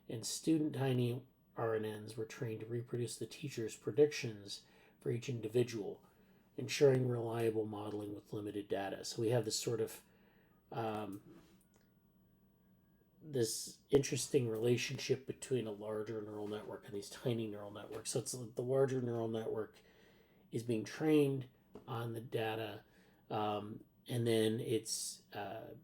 and student tiny RNNs were trained to reproduce the teacher's predictions for each individual, ensuring reliable modeling with limited data. So we have this sort of this interesting relationship between a larger neural network and these tiny neural networks. So it's the larger neural network is being trained on the data, and then it's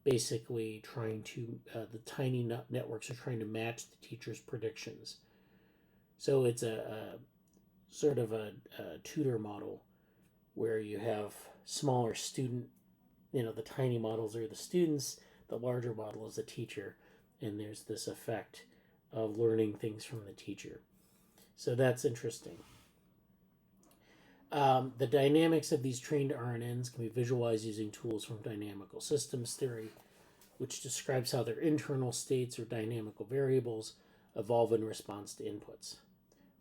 basically trying to, the tiny networks are trying to match the teacher's predictions. So it's a sort of a tutor model where you have smaller student, the tiny models are the students, the larger model is the teacher, and there's this effect of learning things from the teacher. So that's interesting. The dynamics of these trained RNNs can be visualized using tools from dynamical systems theory, which describes how their internal states or dynamical variables evolve in response to inputs.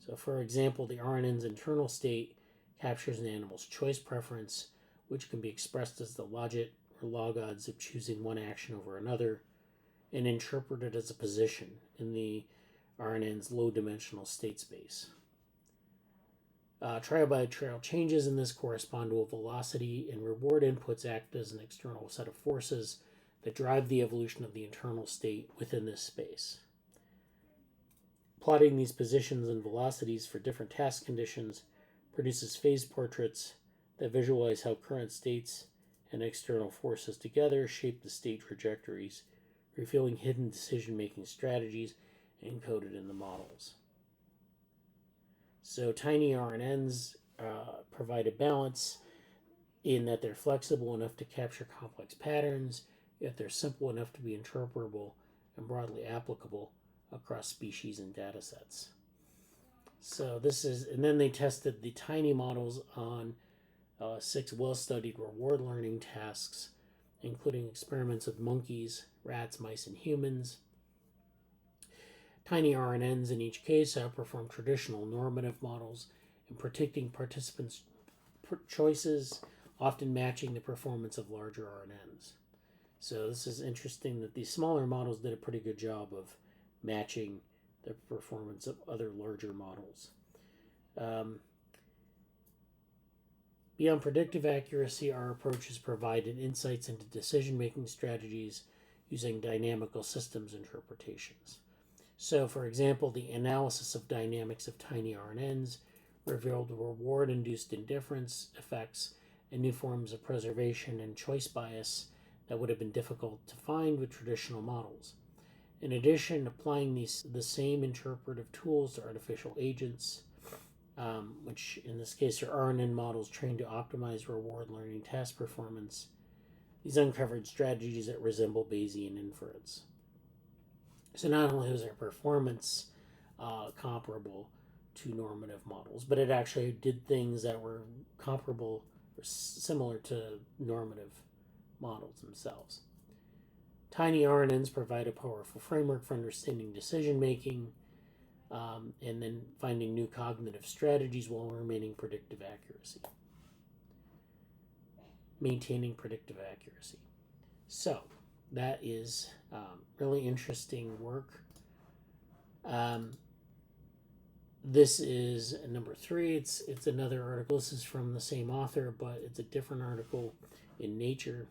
So for example, the RNN's internal state captures an animal's choice preference, which can be expressed as the logit or log odds of choosing one action over another, and interpreted as a position in the RNN's low-dimensional state space. Trial-by-trial changes in this correspond to a velocity, and reward inputs act as an external set of forces that drive the evolution of the internal state within this space. Plotting these positions and velocities for different task conditions produces phase portraits that visualize how current states and external forces together shape the state trajectories, revealing hidden decision-making strategies encoded in the models. So tiny RNNs provide a balance in that they're flexible enough to capture complex patterns, yet they're simple enough to be interpretable and broadly applicable across species and data sets. So this is, and then they tested the tiny models on 6 well-studied reward learning tasks, including experiments with monkeys, rats, mice, and humans. Tiny RNNs in each case outperform traditional normative models in predicting participants' choices, often matching the performance of larger RNNs. So this is interesting that these smaller models did a pretty good job of matching the performance of other larger models. Beyond predictive accuracy, our approaches provided insights into decision-making strategies using dynamical systems interpretations. So, for example, the analysis of dynamics of tiny RNNs revealed reward-induced indifference effects and new forms of preservation and choice bias that would have been difficult to find with traditional models. In addition, applying the same interpretive tools to artificial agents, which in this case are RNN models trained to optimize reward learning task performance, these uncovered strategies that resemble Bayesian inference. So not only was their performance comparable to normative models, but it actually did things that were comparable or similar to normative models themselves. Tiny RNNs provide a powerful framework for understanding decision making and then finding new cognitive strategies while remaining predictive accuracy. Maintaining predictive accuracy. So that is really interesting work. This is number 3. It's another article. This is from the same author, but it's a different article in Nature.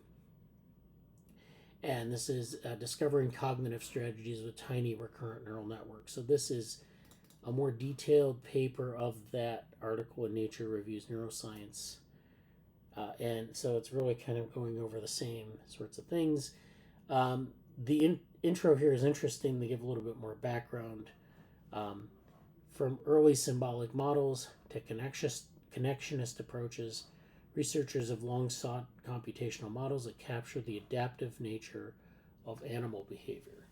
And this is discovering cognitive strategies with tiny recurrent neural networks. So this is a more detailed paper of that article in Nature Reviews Neuroscience. And so it's really kind of going over the same sorts of things. The intro here is interesting. They give a little bit more background. From early symbolic models to connectionist approaches, researchers have long sought computational models that capture the adaptive nature of animal behavior.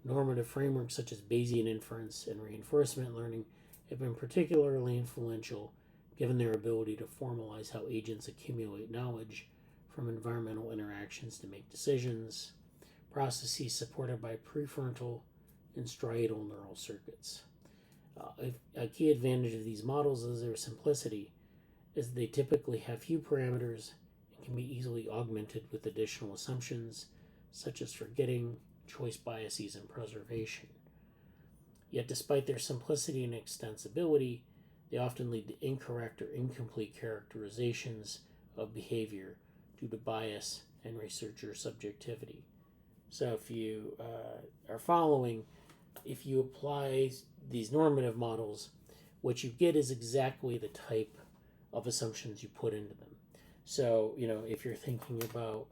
Normative frameworks such as Bayesian inference and reinforcement learning have been particularly influential given their ability to formalize how agents accumulate knowledge from environmental interactions to make decisions, processes supported by prefrontal and striatal neural circuits. A key advantage of these models is their simplicity, as they typically have few parameters and can be easily augmented with additional assumptions, such as forgetting, choice biases, and preservation. Yet despite their simplicity and extensibility, they often lead to incorrect or incomplete characterizations of behavior due to bias and researcher subjectivity. So if you are following, if you apply these normative models, what you get is exactly the type of assumptions you put into them. So, if you're thinking about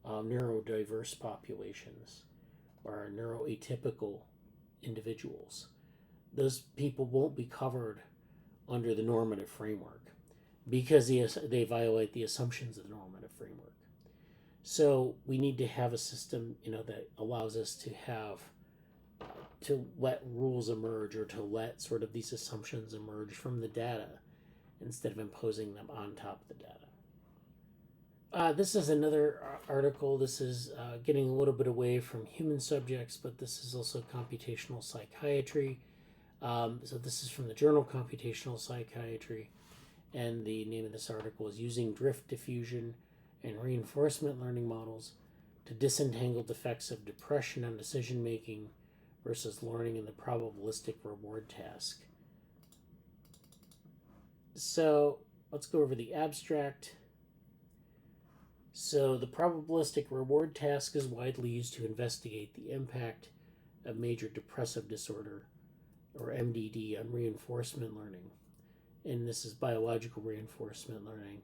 neurodiverse populations or neuroatypical individuals, those people won't be covered under the normative framework because they violate the assumptions of the normative framework. So we need to have a system, that allows us to have to let rules emerge, or to let sort of these assumptions emerge from the data instead of imposing them on top of the data. This is another article. This is getting a little bit away from human subjects, but this is also computational psychiatry. So this is from the journal Computational Psychiatry, and the name of this article is Using Drift Diffusion and Reinforcement Learning Models to Disentangle Effects of Depression on Decision Making versus Learning in the Probabilistic Reward Task. So let's go over the abstract. So the probabilistic reward task is widely used to investigate the impact of major depressive disorder, or MDD, on reinforcement learning. And this is biological reinforcement learning.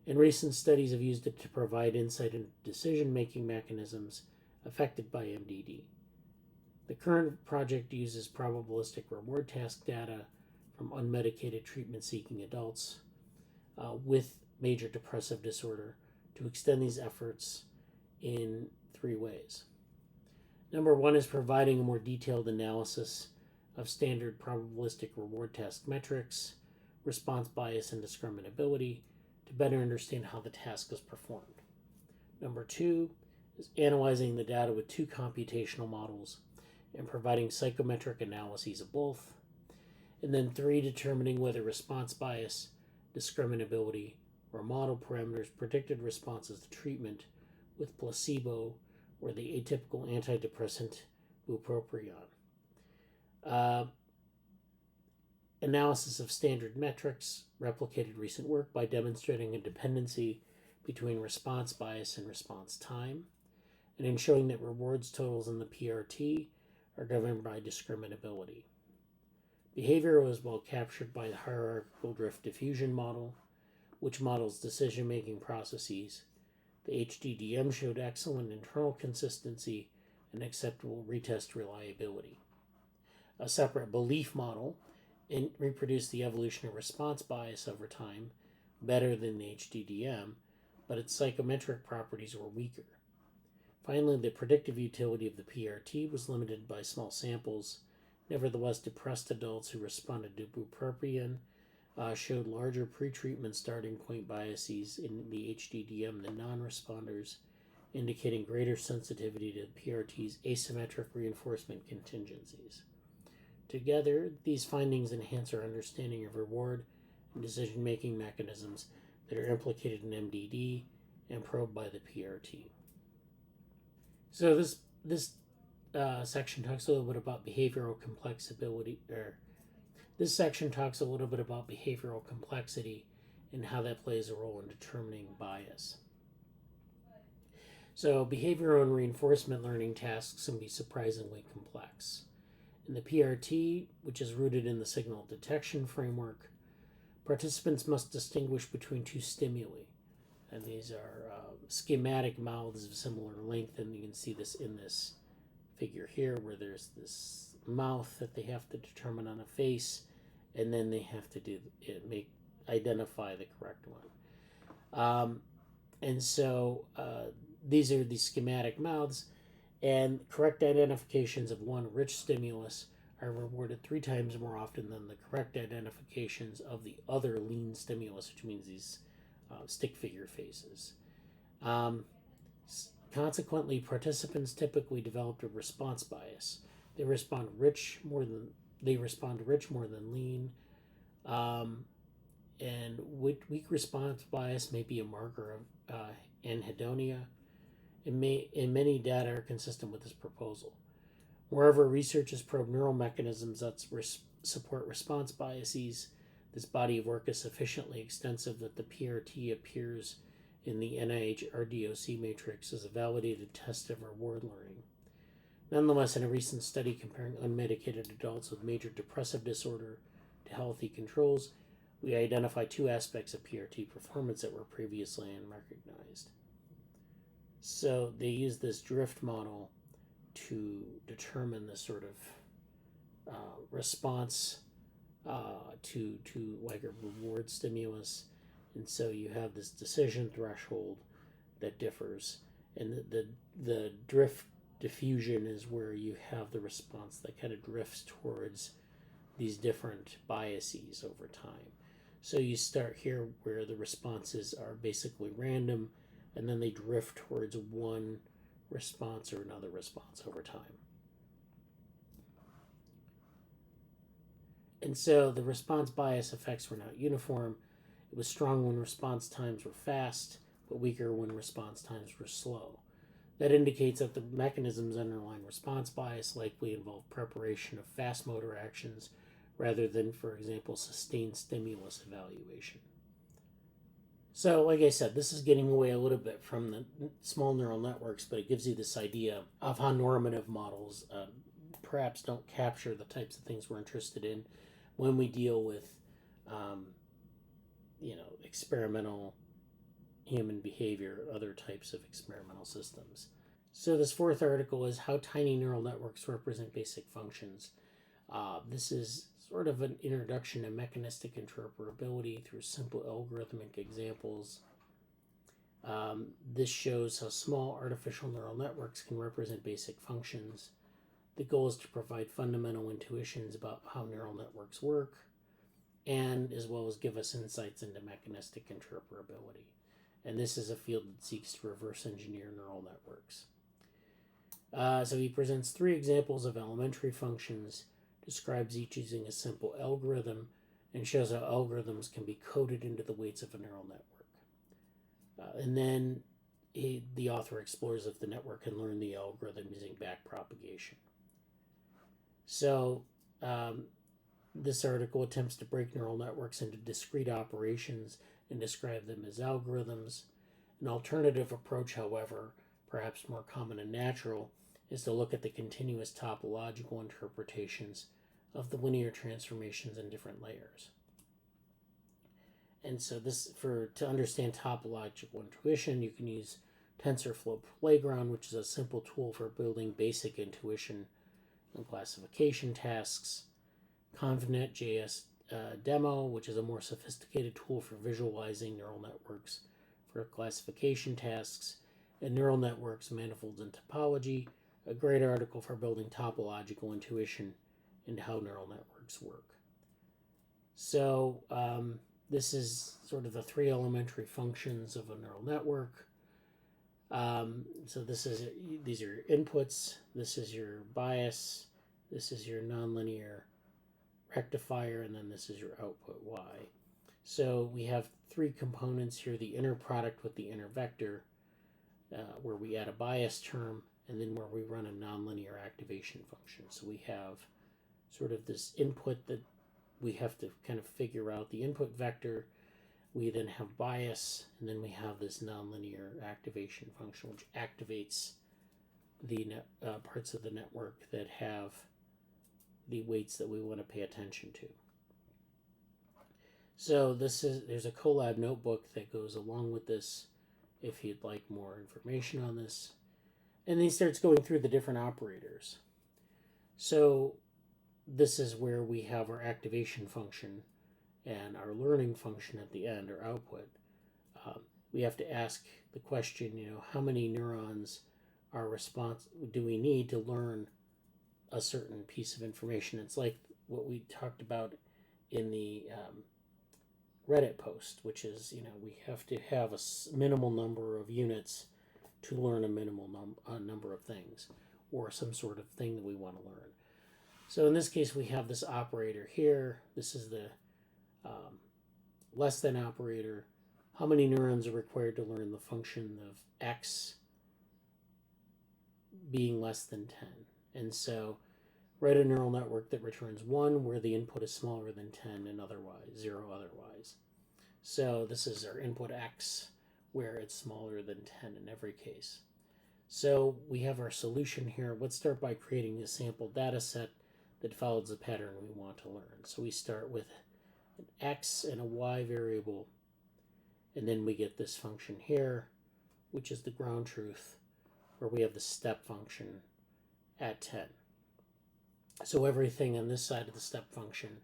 And recent studies have used it to provide insight into decision-making mechanisms affected by MDD. The current project uses probabilistic reward task data from unmedicated treatment-seeking adults with major depressive disorder to extend these efforts in 3 ways. Number 1 is providing a more detailed analysis of standard probabilistic reward task metrics, response bias, and discriminability to better understand how the task is performed. Number 2 is analyzing the data with 2 computational models and providing psychometric analyses of both. And then 3, determining whether response bias, discriminability, or model parameters predicted responses to treatment with placebo or the atypical antidepressant bupropion. Analysis of standard metrics replicated recent work by demonstrating a dependency between response bias and response time, and in showing that rewards totals in the PRT are governed by discriminability. Behavior was well captured by the hierarchical drift diffusion model, which models decision-making processes. The HDDM showed excellent internal consistency and acceptable retest reliability. A separate belief model reproduced the evolution of response bias over time better than the HDDM, but its psychometric properties were weaker. Finally, the predictive utility of the PRT was limited by small samples. Nevertheless, depressed adults who responded to bupropion showed larger pretreatment starting point biases in the HDDM than non-responders, indicating greater sensitivity to the PRT's asymmetric reinforcement contingencies. Together, these findings enhance our understanding of reward and decision-making mechanisms that are implicated in MDD and probed by the PRT. So this section talks a little bit about behavioral complexity, this section talks a little bit about behavioral complexity and how that plays a role in determining bias. So behavioral and reinforcement learning tasks can be surprisingly complex. In the PRT, which is rooted in the signal detection framework, participants must distinguish between 2 stimuli. And these are schematic mouths of similar length, and you can see this in this figure here, where there's this mouth that they have to determine on a face, and then they have to identify the correct one. And so these are the schematic mouths, and correct identifications of one rich stimulus are rewarded 3 times more often than the correct identifications of the other lean stimulus, which means these stick figure faces. Consequently, participants typically developed a response bias. They respond rich more than lean, and weak response bias may be a marker of anhedonia, and many data are consistent with this proposal. Wherever research has probed neural mechanisms that support response biases, this body of work is sufficiently extensive that the PRT appears in the NIH RDOC matrix as a validated test of reward learning. Nonetheless, in a recent study comparing unmedicated adults with major depressive disorder to healthy controls, we identified 2 aspects of PRT performance that were previously unrecognized. So they used this drift model to determine the sort of response to like a reward stimulus, and so you have this decision threshold that differs, and the drift diffusion is where you have the response that kind of drifts towards these different biases over time. So you start here where the responses are basically random, and then they drift towards one response or another response over time. And so the response bias effects were not uniform. It was strong when response times were fast, but weaker when response times were slow. That indicates that the mechanisms underlying response bias likely involve preparation of fast motor actions rather than, for example, sustained stimulus evaluation. So, like I said, this is getting away a little bit from the small neural networks, but it gives you this idea of how normative models perhaps don't capture the types of things we're interested in when we deal with, experimental human behavior, other types of experimental systems. So this 4th article is how tiny neural networks represent basic functions. This is sort of an introduction to mechanistic interpretability through simple algorithmic examples. This shows how small artificial neural networks can represent basic functions. The goal is to provide fundamental intuitions about how neural networks work, and as well as give us insights into mechanistic interpretability. And this is a field that seeks to reverse engineer neural networks. So he presents 3 examples of elementary functions, describes each using a simple algorithm, and shows how algorithms can be coded into the weights of a neural network. And then the author explores if the network can learn the algorithm using backpropagation. So this article attempts to break neural networks into discrete operations and describe them as algorithms. An alternative approach, however, perhaps more common and natural, is to look at the continuous topological interpretations of the linear transformations in different layers. And so to understand topological intuition, you can use TensorFlow Playground, which is a simple tool for building basic intuition and classification tasks. ConvNet.js Demo, which is a more sophisticated tool for visualizing neural networks for classification tasks. And Neural Networks, Manifolds, and Topology, a great article for building topological intuition into how neural networks work. So this is sort of the 3 elementary functions of a neural network. So these are your inputs, this is your bias, this is your nonlinear rectifier, and then this is your output y. So we have 3 components here: the inner product with the inner vector, where we add a bias term, and then where we run a nonlinear activation function. So we have sort of this input that we have to kind of figure out the input vector. We then have bias, and then we have this nonlinear activation function, which activates the parts of the network that have the weights that we want to pay attention to. So there's a Colab notebook that goes along with this if you'd like more information on this. And then he starts going through the different operators. So this is where we have our activation function and our learning function at the end, or output. We have to ask the question, how many neurons do we need to learn a certain piece of information? It's like what we talked about in the Reddit post, which is, we have to have a minimal number of units to learn a minimal number of things, or some sort of thing that we want to learn. So in this case, we have this operator here. This is the less than operator. How many neurons are required to learn the function of x being less than 10? And so write a neural network that returns 1 where the input is smaller than 10 and otherwise 0 otherwise. So this is our input x where it's smaller than 10 in every case. So we have our solution here. Let's start by creating a sample data set that follows the pattern we want to learn. So we start with an x and a y variable, and then we get this function here, which is the ground truth, where we have the step function at 10. So everything on this side of the step function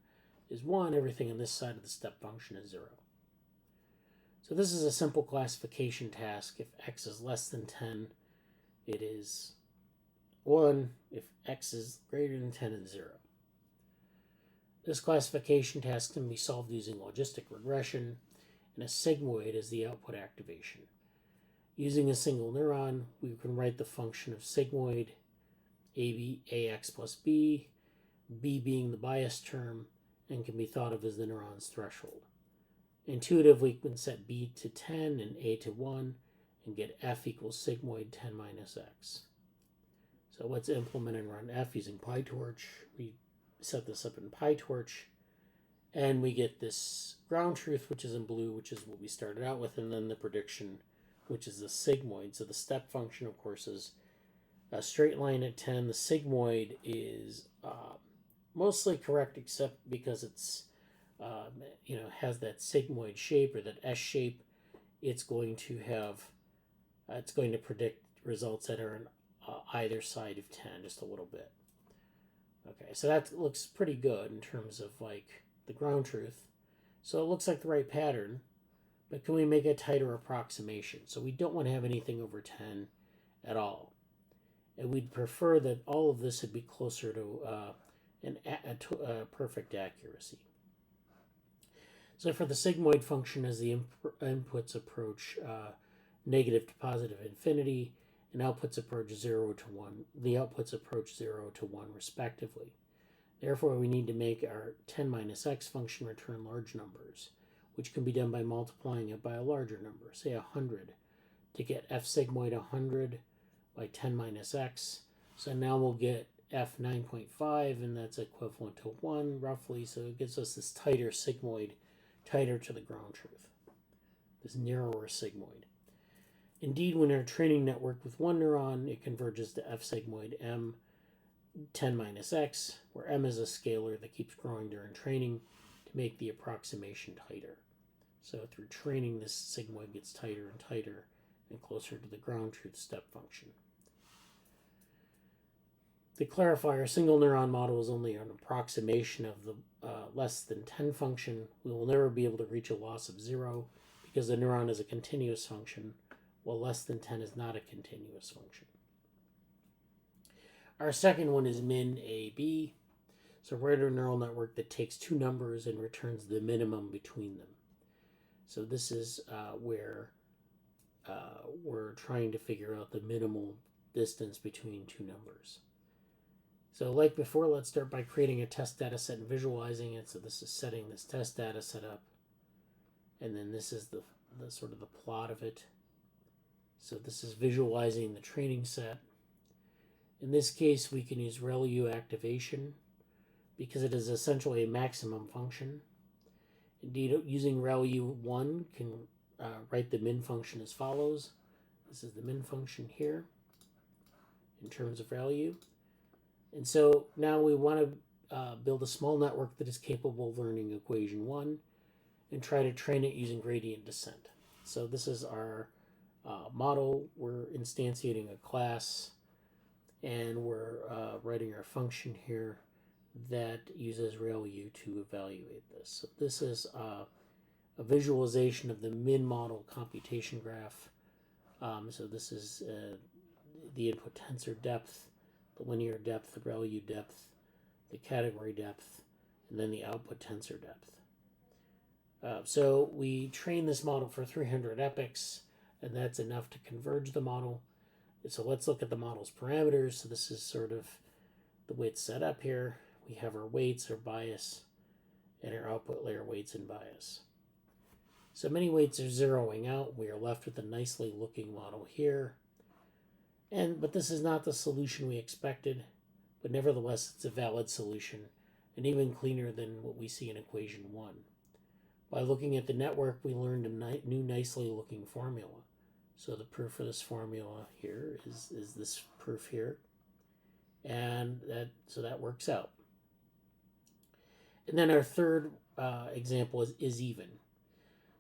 is 1, everything on this side of the step function is 0. So this is a simple classification task. If x is less than 10, it is 1. If x is greater than 10, it's 0. This classification task can be solved using logistic regression, and a sigmoid is the output activation. Using a single neuron, we can write the function of sigmoid, ax plus b being the bias term, and can be thought of as the neuron's threshold. Intuitively, we can set b to 10 and a to 1 and get f equals sigmoid 10 minus x. So let's implement and run f using PyTorch. We set this up in PyTorch, and we get this ground truth, which is in blue, which is what we started out with, and then the prediction, which is the sigmoid. So the step function, of course, is a straight line at 10. The sigmoid is mostly correct, except because it's has that sigmoid shape, or that S shape. It's going to predict results that are on either side of 10, just a little bit. Okay, so that looks pretty good in terms of like the ground truth. So it looks like the right pattern, but can we make a tighter approximation? So we don't want to have anything over 10 at all. And we'd prefer that all of this would be closer to a perfect accuracy. So for the sigmoid function, as the inputs approach negative to positive infinity, and outputs approach 0 to 1, the outputs approach 0 to 1 respectively. Therefore, we need to make our 10 minus x function return large numbers, which can be done by multiplying it by a larger number, say 100, to get f sigmoid 100 by 10 minus x. So now we'll get f 9.5, and that's equivalent to 1 roughly, so it gives us this tighter sigmoid, tighter to the ground truth, this narrower sigmoid. Indeed, when in a training network with one neuron, it converges to f sigmoid m 10 minus x, where m is a scalar that keeps growing during training to make the approximation tighter. So through training, this sigmoid gets tighter and tighter and closer to the ground truth step function. To clarify, our single neuron model is only an approximation of the less than 10 function. We will never be able to reach a loss of 0 because the neuron is a continuous function, while less than 10 is not a continuous function. Our second one is min AB. So we're in a neural network that takes two numbers and returns the minimum between them. So this is where we're trying to figure out the minimal distance between two numbers. So like before, let's start by creating a test data set and visualizing it. So this is setting this test data set up. And then this is the sort of the plot of it. So this is visualizing the training set. In this case, we can use ReLU activation because it is essentially a maximum function. Indeed, using ReLU1 can write the min function as follows. This is the min function here in terms of ReLU. And so now we want to build a small network that is capable of learning equation 1 and try to train it using gradient descent. So this is our model. We're instantiating a class, and we're writing our function here that uses ReLU to evaluate this. So this is a visualization of the min model computation graph. So this is the input tensor depth, the linear depth, the ReLU depth, the category depth, and then the output tensor depth. So we train this model for 300 epochs, and that's enough to converge the model. So let's look at the model's parameters. So this is sort of the way it's set up here. We have our weights, our bias, and our output layer weights and bias. So many weights are zeroing out. We are left with a nicely looking model here. But this is not the solution we expected, but nevertheless it's a valid solution and even cleaner than what we see in equation 1. By looking at the network, we learned a new nicely looking formula. So the proof for this formula here is this proof here, and that works out. And then our third example is even.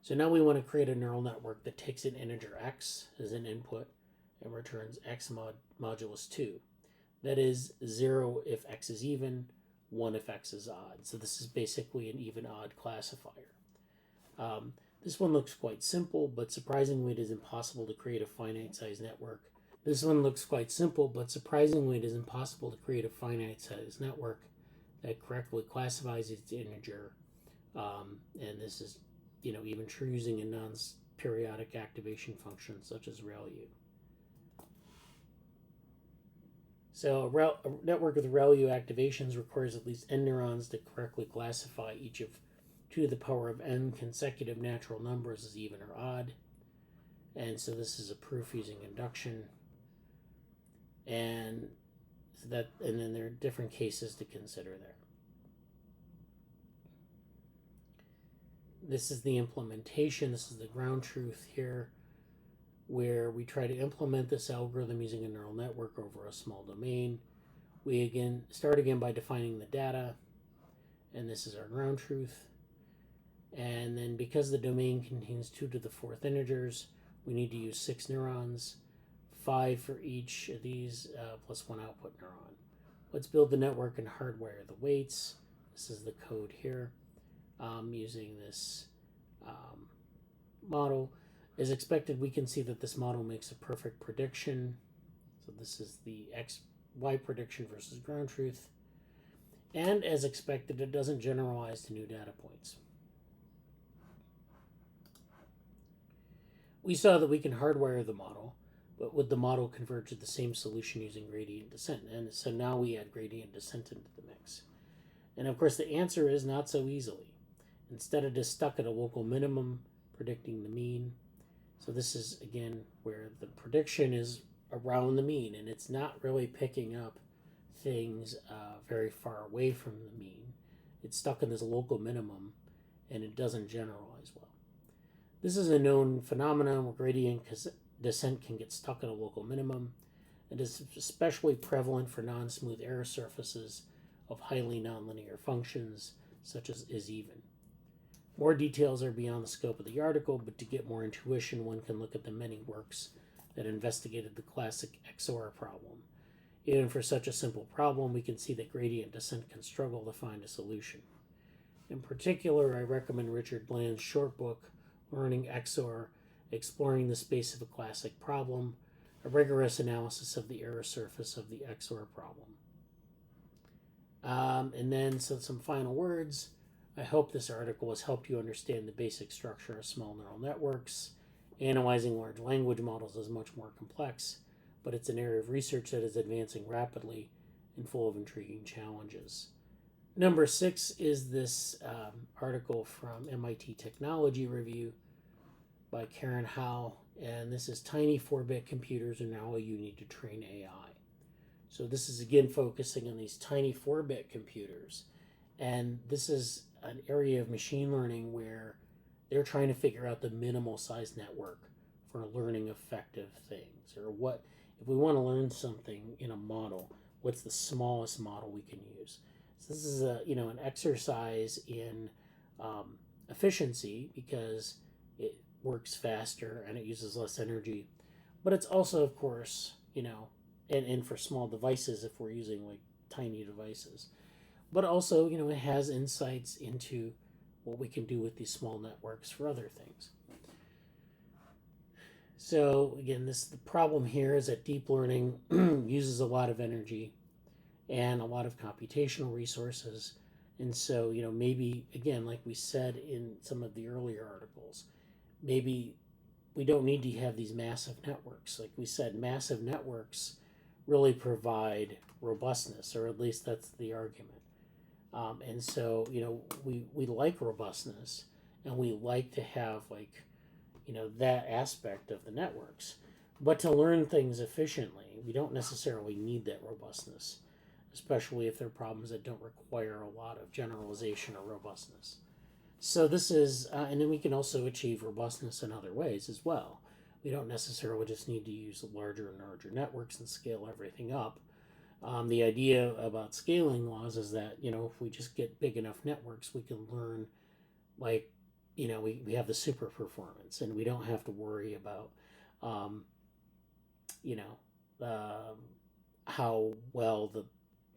So now we want to create a neural network that takes an integer x as an input and returns x modulus 2. That is 0 if x is even, 1 if x is odd. So this is basically an even-odd classifier. This one looks quite simple, but surprisingly it is impossible to create a finite-sized network. This one looks quite simple, but surprisingly it is impossible to create a finite-sized network that correctly classifies its integer. And this is, even true using a non-periodic activation function such as ReLU. So a network with ReLU activations requires at least n neurons to correctly classify each of 2 to the power of n consecutive natural numbers as even or odd. And so this is a proof using induction. And then there are different cases to consider there. This is the implementation. This is the ground truth here, where we try to implement this algorithm using a neural network over a small domain. We start again by defining the data, and this is our ground truth. And then because the domain contains 2 to the 4th integers, we need to use 6 neurons, 5 for each of these, plus 1 output neuron, Let's build the network and hardwire the weights. This is the code here. Using this model. As expected, we can see that this model makes a perfect prediction. So this is the Y prediction versus ground truth. And as expected, it doesn't generalize to new data points. We saw that we can hardwire the model, but would the model converge to the same solution using gradient descent? And so now we add gradient descent into the mix. And of course, the answer is not so easily. Instead, it is stuck at a local minimum, predicting the mean. So this is, again, where the prediction is around the mean, and it's not really picking up things very far away from the mean. It's stuck in this local minimum, and it doesn't generalize well. This is a known phenomenon where gradient descent can get stuck at a local minimum. It is especially prevalent for non-smooth error surfaces of highly nonlinear functions, such as is-even. More details are beyond the scope of the article, but to get more intuition, one can look at the many works that investigated the classic XOR problem. Even for such a simple problem, we can see that gradient descent can struggle to find a solution. In particular, I recommend Richard Bland's short book, Learning XOR, Exploring the Space of a Classic Problem, a rigorous analysis of the error surface of the XOR problem. And then some final words. I hope this article has helped you understand the basic structure of small neural networks. Analyzing large language models is much more complex, but it's an area of research that is advancing rapidly and full of intriguing challenges. Number 6 is this article from MIT Technology Review by Karen Howe, and this is Tiny 4-bit computers are now all you need to train AI. So this is again focusing on these tiny 4-bit computers, and this is an area of machine learning where they're trying to figure out the minimal size network for learning effective things, or what if we want to learn something in a model, what's the smallest model we can use. So this is an exercise in efficiency because it works faster and it uses less energy, but it's also, of course, and for small devices if we're using like tiny devices, but also it has insights into what we can do with these small networks for other things. So again, the problem here is that deep learning uses a lot of energy and a lot of computational resources. And so, maybe, again, like we said in some of the earlier articles, maybe we don't need to have these massive networks. Like we said, massive networks really provide robustness, or at least that's the argument. And so, we like robustness, and we like to have, that aspect of the networks. But to learn things efficiently, we don't necessarily need that robustness, especially if there are problems that don't require a lot of generalization or robustness. So this is, and then we can also achieve robustness in other ways as well. We don't necessarily just need to use larger and larger networks and scale everything up. The idea about scaling laws is that, if we just get big enough networks, we can learn, we have the super performance, and we don't have to worry about, how well the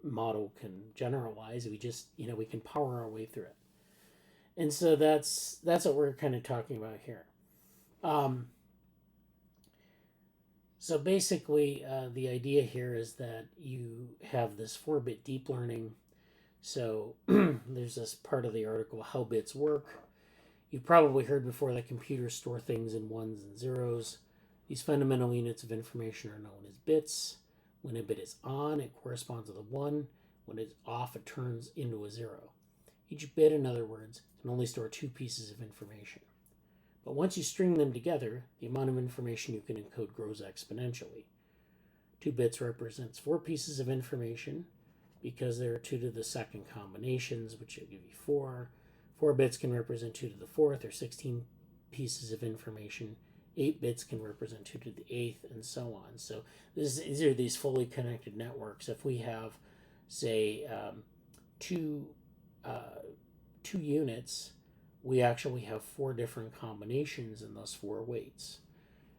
model can generalize. We just, we can power our way through it. And so that's what we're kind of talking about here. So basically, the idea here is that you have this 4-bit deep learning. So there's this part of the article, how bits work. You've probably heard before that computers store things in ones and zeros. These fundamental units of information are known as bits. When a bit is on, it corresponds with a 1. When it's off, it turns into a 0. Each bit, in other words, can only store 2 pieces of information. But once you string them together, the amount of information you can encode grows exponentially. 2 bits represents 4 pieces of information because there are 2 to the second combinations, which will give you 4. 4 bits can represent 2 to the 4th, or 16 pieces of information. 8 bits can represent 2 to the 8th, and so on. So these are these fully connected networks. If we have, say, two units, we actually have 4 different combinations in those 4 weights.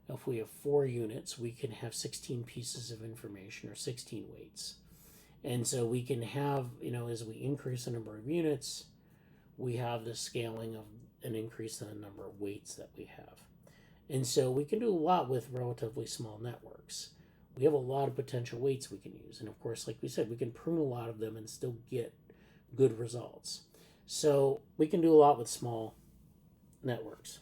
If we have 4 units, we can have 16 pieces of information, or 16 weights. And so we can have, as we increase the number of units, we have the scaling of an increase in the number of weights that we have. And so we can do a lot with relatively small networks. We have a lot of potential weights we can use. And of course, like we said, we can prune a lot of them and still get good results. So we can do a lot with small networks.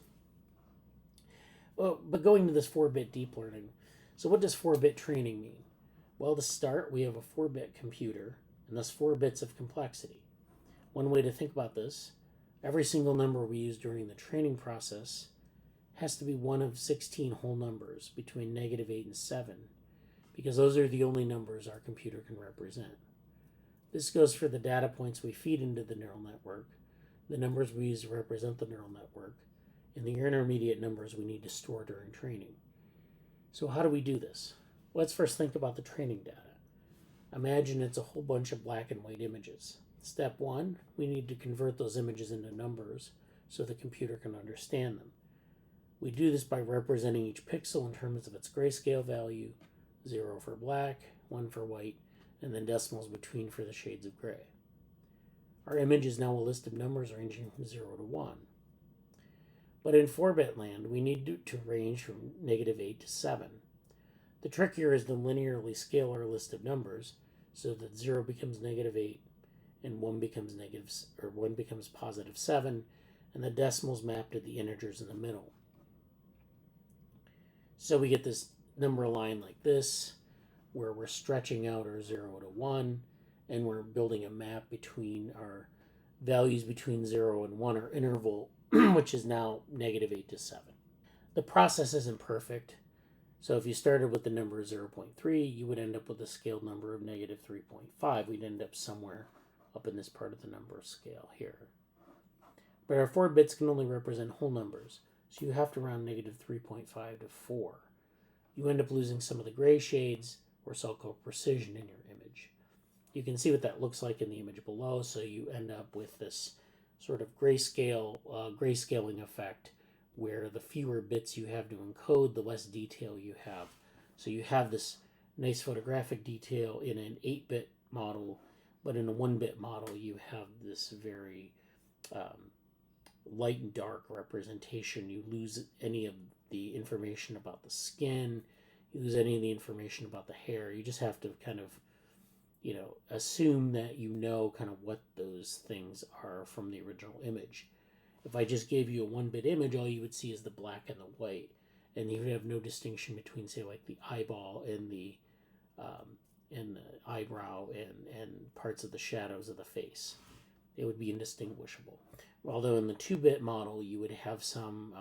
Well, but going to this 4-bit deep learning, so what does 4-bit training mean? Well, to start, we have a 4-bit computer, and thus 4 bits of complexity. One way to think about this, every single number we use during the training process has to be one of 16 whole numbers between -8 and 7, because those are the only numbers our computer can represent. This goes for the data points we feed into the neural network, the numbers we use to represent the neural network, and the intermediate numbers we need to store during training. So how do we do this? Let's first think about the training data. Imagine it's a whole bunch of black and white images. Step 1, we need to convert those images into numbers so the computer can understand them. We do this by representing each pixel in terms of its grayscale value, 0 for black, 1 for white, and then decimals between for the shades of gray. Our image is now a list of numbers ranging from 0 to 1. But in 4-bit land, we need to range from -8 to 7. The trick here is to linearly scale our list of numbers so that 0 becomes -8 and 1 becomes positive 7, and the decimals map to the integers in the middle. So we get this number line like this, where we're stretching out our 0 to 1, and we're building a map between our values between 0 and 1, our interval, which is now -8 to 7. The process isn't perfect. So if you started with the number 0.3, you would end up with a scaled number of -3.5. We'd end up somewhere up in this part of the number scale here. But our 4 bits can only represent whole numbers, so you have to round -3.5 to 4. You end up losing some of the gray shades, or so-called precision, in your image. You can see what that looks like in the image below, so you end up with this sort of grayscaling effect, where the fewer bits you have to encode, the less detail you have. So you have this nice photographic detail in an 8-bit model, but in a 1-bit model you have this very light and dark representation. You lose any of the information about the skin, you lose any of the information about the hair. You just have to kind of, assume that kind of what those things are from the original image. If I just gave you a 1-bit image, all you would see is the black and the white, and you would have no distinction between, say, like the eyeball and the eyebrow and parts of the shadows of the face. It would be indistinguishable. Although in the 2-bit model, you would have some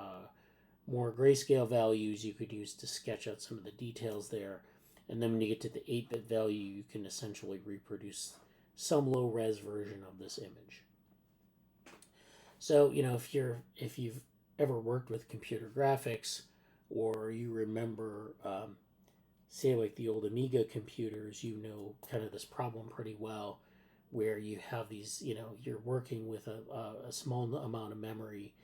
more grayscale values you could use to sketch out some of the details there. And then when you get to the 8-bit value, you can essentially reproduce some low-res version of this image. So, if you've ever worked with computer graphics, or you remember, say, like the old Amiga computers, kind of this problem pretty well, where you have these, you're working with a small amount of memory,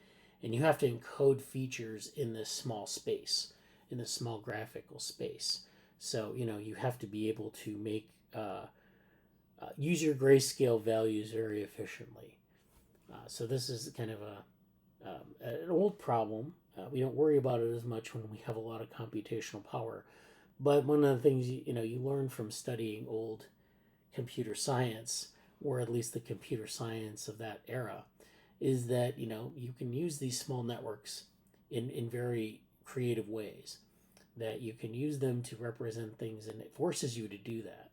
and you have to encode features in this small space, in this small graphical space. So, you have to be able to make use your grayscale values very efficiently. So this is kind of an old problem. We don't worry about it as much when we have a lot of computational power. But one of the things you learn from studying old computer science, or at least the computer science of that era, is that you can use these small networks in very creative ways. That you can use them to represent things, and it forces you to do that.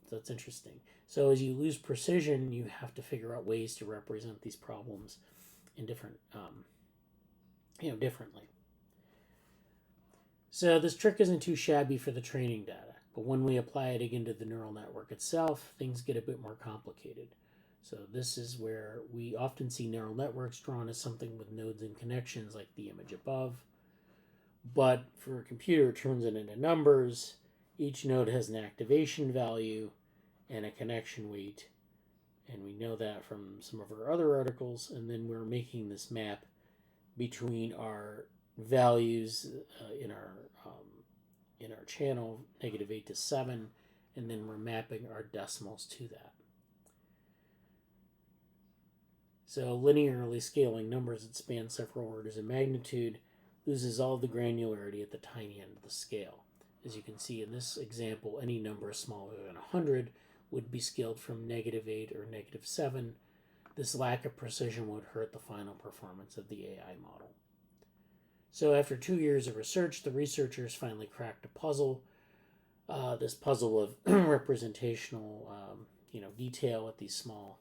So it's interesting. So as you lose precision, you have to figure out ways to represent these problems in differently. So this trick isn't too shabby for the training data, but when we apply it again to the neural network itself, things get a bit more complicated. So this is where we often see neural networks drawn as something with nodes and connections like the image above. But for a computer, it turns it into numbers. Each node has an activation value and a connection weight. And we know that from some of our other articles. And then we're making this map between our values in our channel, -8 to 7, and then we're mapping our decimals to that. So linearly scaling numbers that span several orders of magnitude loses all the granularity at the tiny end of the scale. As you can see in this example, any number smaller than 100 would be scaled from -8 or -7. This lack of precision would hurt the final performance of the AI model. So after 2 years of research, the researchers finally cracked a puzzle. This puzzle of representational, detail with these small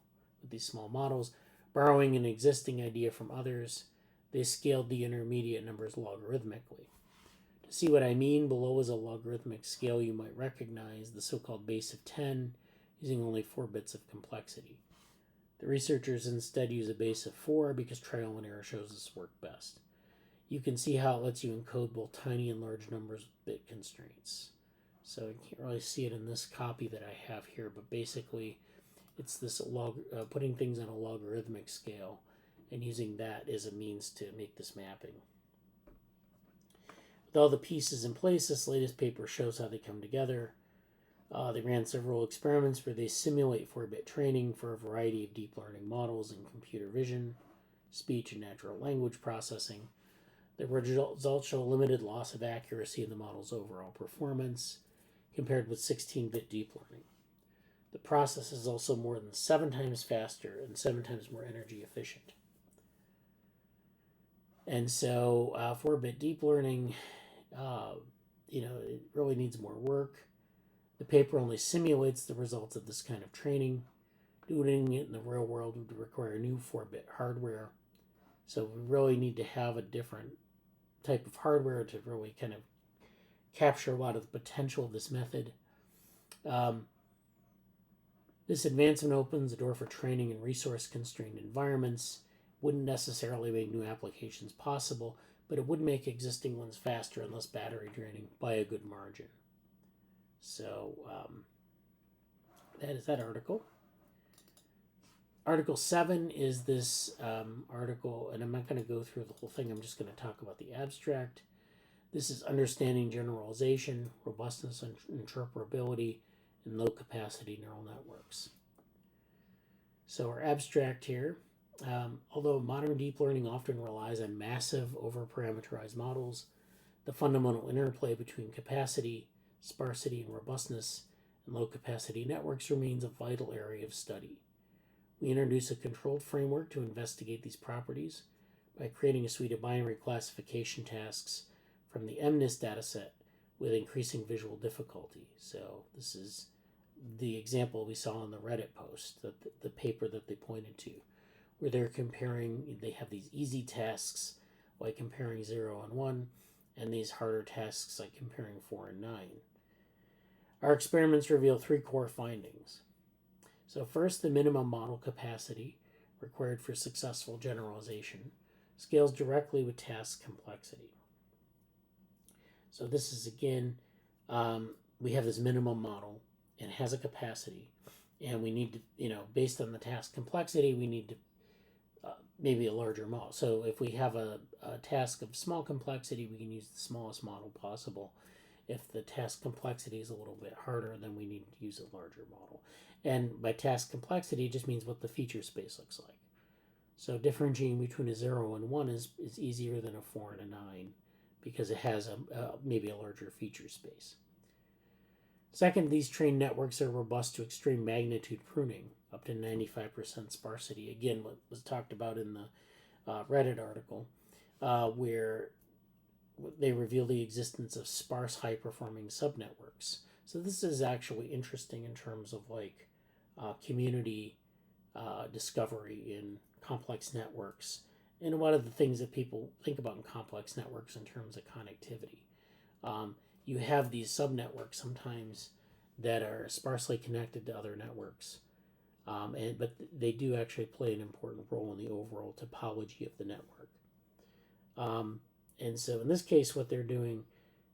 models. Borrowing an existing idea from others, they scaled the intermediate numbers logarithmically. To see what I mean, below is a logarithmic scale you might recognize, the so-called base of 10, using only 4 bits of complexity. The researchers instead use a base of 4 because trial and error shows this work best. You can see how it lets you encode both tiny and large numbers with bit constraints. So you can't really see it in this copy that I have here, but basically it's this putting things on a logarithmic scale and using that as a means to make this mapping. With all the pieces in place, this latest paper shows how they come together. They ran several experiments where they simulate 4-bit training for a variety of deep learning models in computer vision, speech, and natural language processing. The results show limited loss of accuracy in the model's overall performance compared with 16-bit deep learning. The process is also more than 7 times faster and 7 times more energy efficient. And so 4-bit deep learning, it really needs more work. The paper only simulates the results of this kind of training. Doing it in the real world would require new 4-bit hardware. So we really need to have a different type of hardware to really kind of capture a lot of the potential of this method. This advancement opens the door for training in resource-constrained environments. Wouldn't necessarily make new applications possible, but it would make existing ones faster and less battery draining by a good margin. So that is that article. Article 7 is this article, and I'm not going to go through the whole thing. I'm just going to talk about the abstract. This is understanding generalization, robustness, and interpretability in low-capacity neural networks. So our abstract here, although modern deep learning often relies on massive over-parameterized models, the fundamental interplay between capacity, sparsity, and robustness in low-capacity networks remains a vital area of study. We introduce a controlled framework to investigate these properties by creating a suite of binary classification tasks from the MNIST dataset with increasing visual difficulty. So this is the example we saw in the Reddit post, the paper that they pointed to, where they have these easy tasks like comparing 0 and 1, and these harder tasks like comparing 4 and 9. Our experiments reveal 3 core findings. So first, the minimum model capacity required for successful generalization scales directly with task complexity. So this is, again, we have this minimum model and it has a capacity, and we need to, based on the task complexity, we need to maybe a larger model. So if we have a task of small complexity, we can use the smallest model possible. If the task complexity is a little bit harder, then we need to use a larger model. And by task complexity, it just means what the feature space looks like. So differentiating between a 0 and 1 is easier than a 4 and a 9 because it has maybe a larger feature space. Second, these trained networks are robust to extreme magnitude pruning, up to 95% sparsity. Again, what was talked about in the Reddit article, where they reveal the existence of sparse high-performing subnetworks. So this is actually interesting in terms of community discovery in complex networks, and one of the things that people think about in complex networks in terms of connectivity. You have these subnetworks sometimes that are sparsely connected to other networks, but they do actually play an important role in the overall topology of the network. And so in this case, what they're doing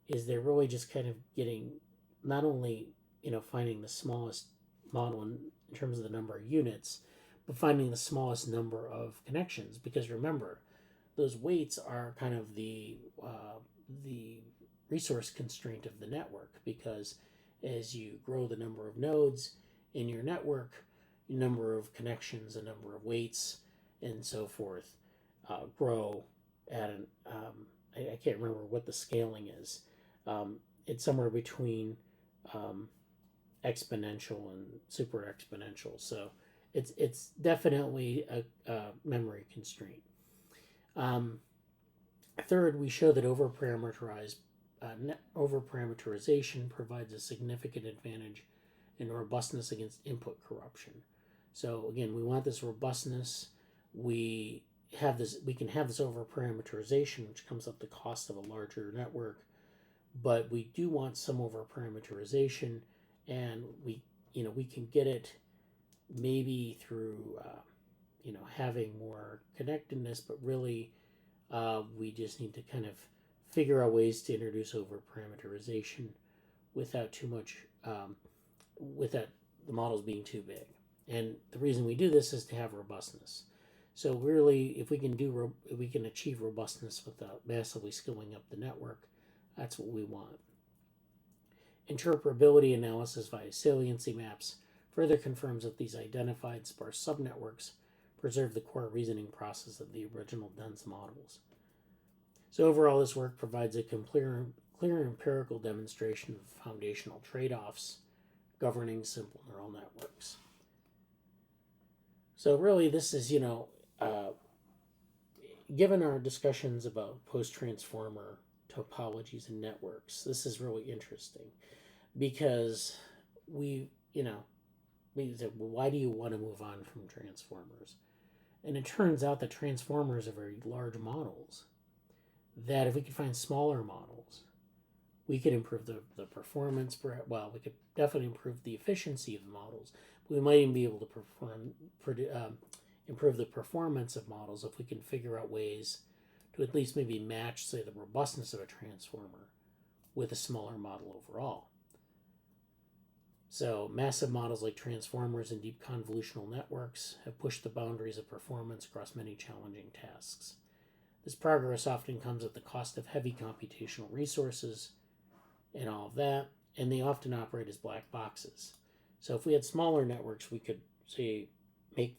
is they're really just kind of getting, not only, finding the smallest model in terms of the number of units, but finding the smallest number of connections. Because remember, those weights are kind of the resource constraint of the network, because as you grow the number of nodes in your network, number of connections, a number of weights, and so forth, grow at an, I can't remember what the scaling is. It's somewhere between exponential and super exponential. So it's definitely a memory constraint. Third, we show that overparameterization provides a significant advantage in robustness against input corruption. So again, we want this robustness. We can have this overparameterization, which comes at the cost of a larger network, but we do want some overparameterization, and we can get it maybe through having more connectedness, but really we just need to kind of figure out ways to introduce overparameterization without too much, without the models being too big. And the reason we do this is to have robustness. So really, if we can achieve robustness without massively scaling up the network, that's what we want. Interpretability analysis via saliency maps further confirms that these identified sparse subnetworks preserve the core reasoning process of the original dense models. So overall, this work provides a clear empirical demonstration of foundational trade-offs governing simple neural networks. So really, this is, given our discussions about post-transformer topologies and networks, this is really interesting because we said, well, why do you want to move on from transformers? And it turns out that transformers are very large models, that if we could find smaller models, we could improve the performance. Well, we could definitely improve the efficiency of the models. We might even be able to improve the performance of models if we can figure out ways to at least maybe match, say, the robustness of a transformer with a smaller model overall. So massive models like transformers and deep convolutional networks have pushed the boundaries of performance across many challenging tasks. This progress often comes at the cost of heavy computational resources and all of that, and they often operate as black boxes. So if we had smaller networks, we could, say, make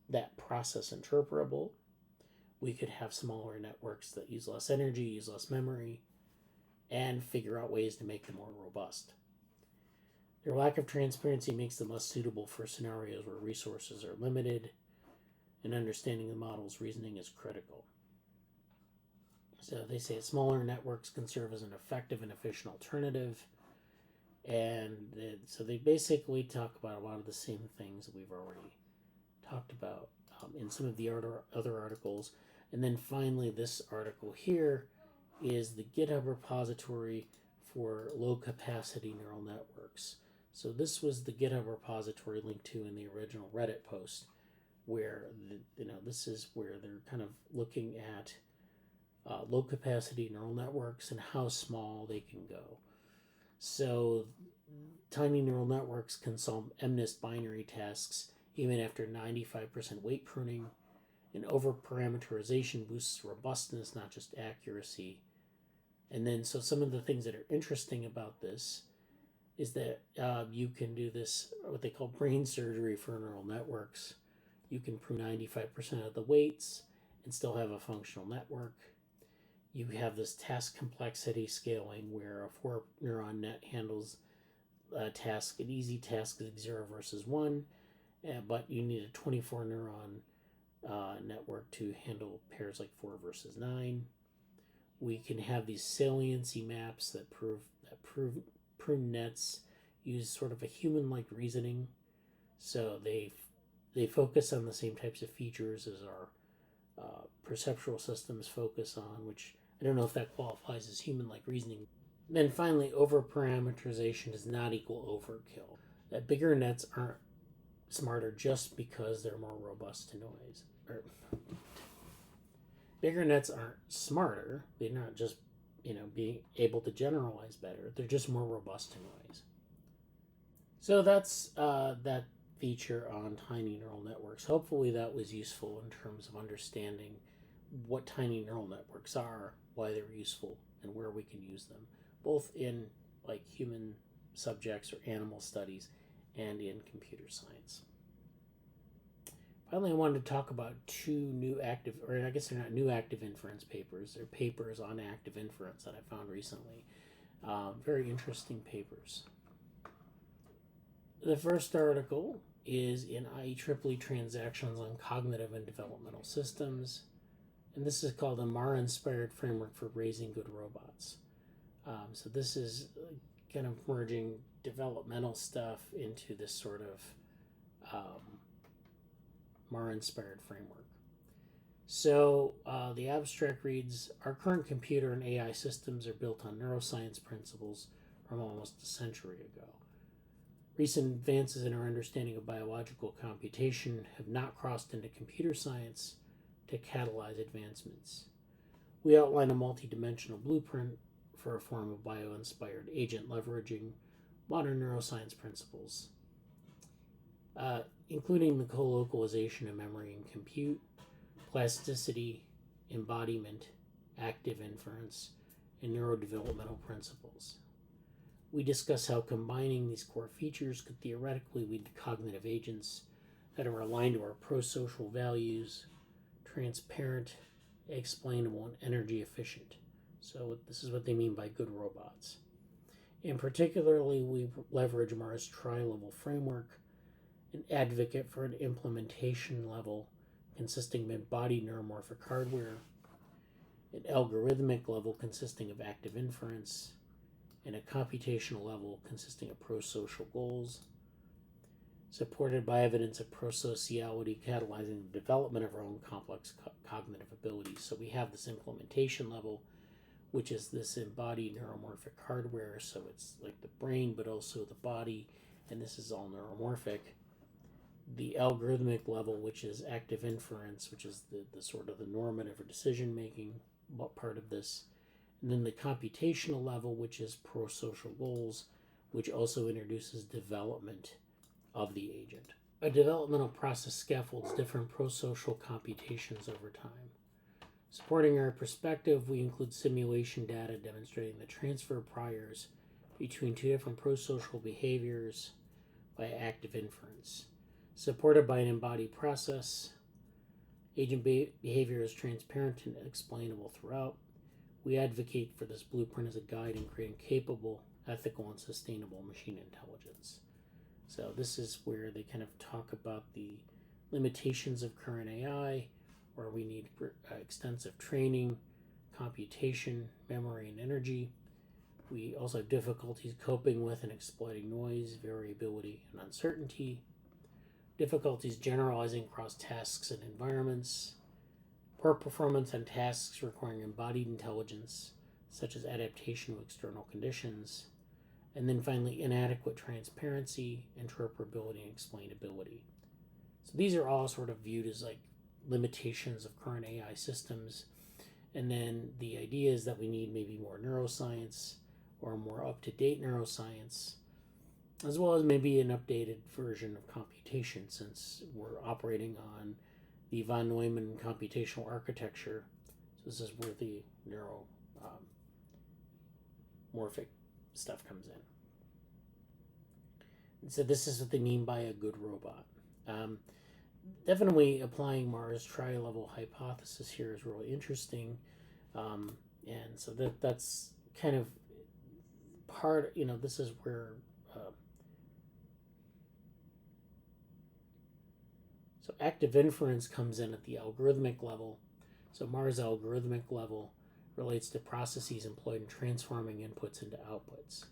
that process interpretable. We could have smaller networks that use less energy, use less memory, and figure out ways to make them more robust. Their lack of transparency makes them less suitable for scenarios where resources are limited, and understanding the model's reasoning is critical. So they say smaller networks can serve as an effective and efficient alternative, and so they basically talk about a lot of the same things that we've already talked about in some of the other articles. And then finally, this article here is the GitHub repository for low-capacity neural networks. So this was the GitHub repository linked to in the original Reddit post, where this is where they're kind of looking at low-capacity neural networks and how small they can go. So tiny neural networks can solve MNIST binary tasks even after 95% weight pruning, and overparameterization boosts robustness, not just accuracy. And then, so some of the things that are interesting about this is that you can do this, what they call brain surgery for neural networks. You can prune 95% of the weights and still have a functional network. You have this task complexity scaling where a 4-neuron net handles a task, an easy task like 0 versus 1, but you need a 24-neuron network to handle pairs like 4 versus 9. We can have these saliency maps that prune nets use sort of a human-like reasoning. So they focus on the same types of features as our perceptual systems focus on, which I don't know if that qualifies as human-like reasoning. Then finally, overparameterization does not equal overkill. That bigger nets aren't smarter just because they're more robust to noise. Bigger nets aren't smarter. They're not just, being able to generalize better. They're just more robust to noise. So that's that feature on tiny neural networks. Hopefully that was useful in terms of understanding what tiny neural networks are, why they're useful, and where we can use them, both in like human subjects or animal studies and in computer science. Finally, I wanted to talk about two new active, or I guess they're not new active inference papers. They're papers on active inference that I found recently. Very interesting papers. The first article is in IEEE Transactions on Cognitive and Developmental Systems, and this is called a Marr-inspired framework for raising good robots. So this is kind of merging developmental stuff into this sort of Marr-inspired framework. So the abstract reads, our current computer and AI systems are built on neuroscience principles from almost a century ago. Recent advances in our understanding of biological computation have not crossed into computer science to catalyze advancements. We outline a multidimensional blueprint for a form of bio-inspired agent leveraging modern neuroscience principles, including the co-localization of memory and compute, plasticity, embodiment, active inference, and neurodevelopmental principles. We discuss how combining these core features could theoretically lead to cognitive agents that are aligned to our pro-social values, transparent, explainable, and energy efficient. So this is what they mean by good robots. In particularly, we leverage Marr's tri-level framework, an advocate for an implementation level consisting of embodied neuromorphic hardware, an algorithmic level consisting of active inference, and a computational level consisting of pro-social goals, supported by evidence of pro-sociality catalyzing the development of our own complex cognitive abilities. So we have this implementation level, which is this embodied neuromorphic hardware, so it's like the brain but also the body, and this is all neuromorphic. The algorithmic level, which is active inference, which is the sort of the normative or decision-making part of this. And then the computational level, which is pro-social goals, which also introduces development of the agent. A developmental process scaffolds different pro-social computations over time. Supporting our perspective, we include simulation data demonstrating the transfer of priors between two different pro-social behaviors by active inference. Supported by an embodied process, agent behavior is transparent and explainable throughout. We advocate for this blueprint as a guide in creating capable, ethical, and sustainable machine intelligence. So this is where they kind of talk about the limitations of current AI, where we need extensive training, computation, memory, and energy. We also have difficulties coping with and exploiting noise, variability, and uncertainty. Difficulties generalizing across tasks and environments. Poor performance on tasks requiring embodied intelligence, such as adaptation to external conditions. And then finally, inadequate transparency, interpretability, and explainability. So these are all sort of viewed as like limitations of current AI systems. And then the idea is that we need maybe more neuroscience or more up-to-date neuroscience, as well as maybe an updated version of computation, since we're operating on the von Neumann computational architecture. So this is where the neuromorphic stuff comes in. And so this is what they mean by a good robot. Definitely applying Marr's tri-level hypothesis here is really interesting. And so that's kind of part, this is where so active inference comes in at the algorithmic level. So Marr's algorithmic level relates to processes employed in transforming inputs into outputs.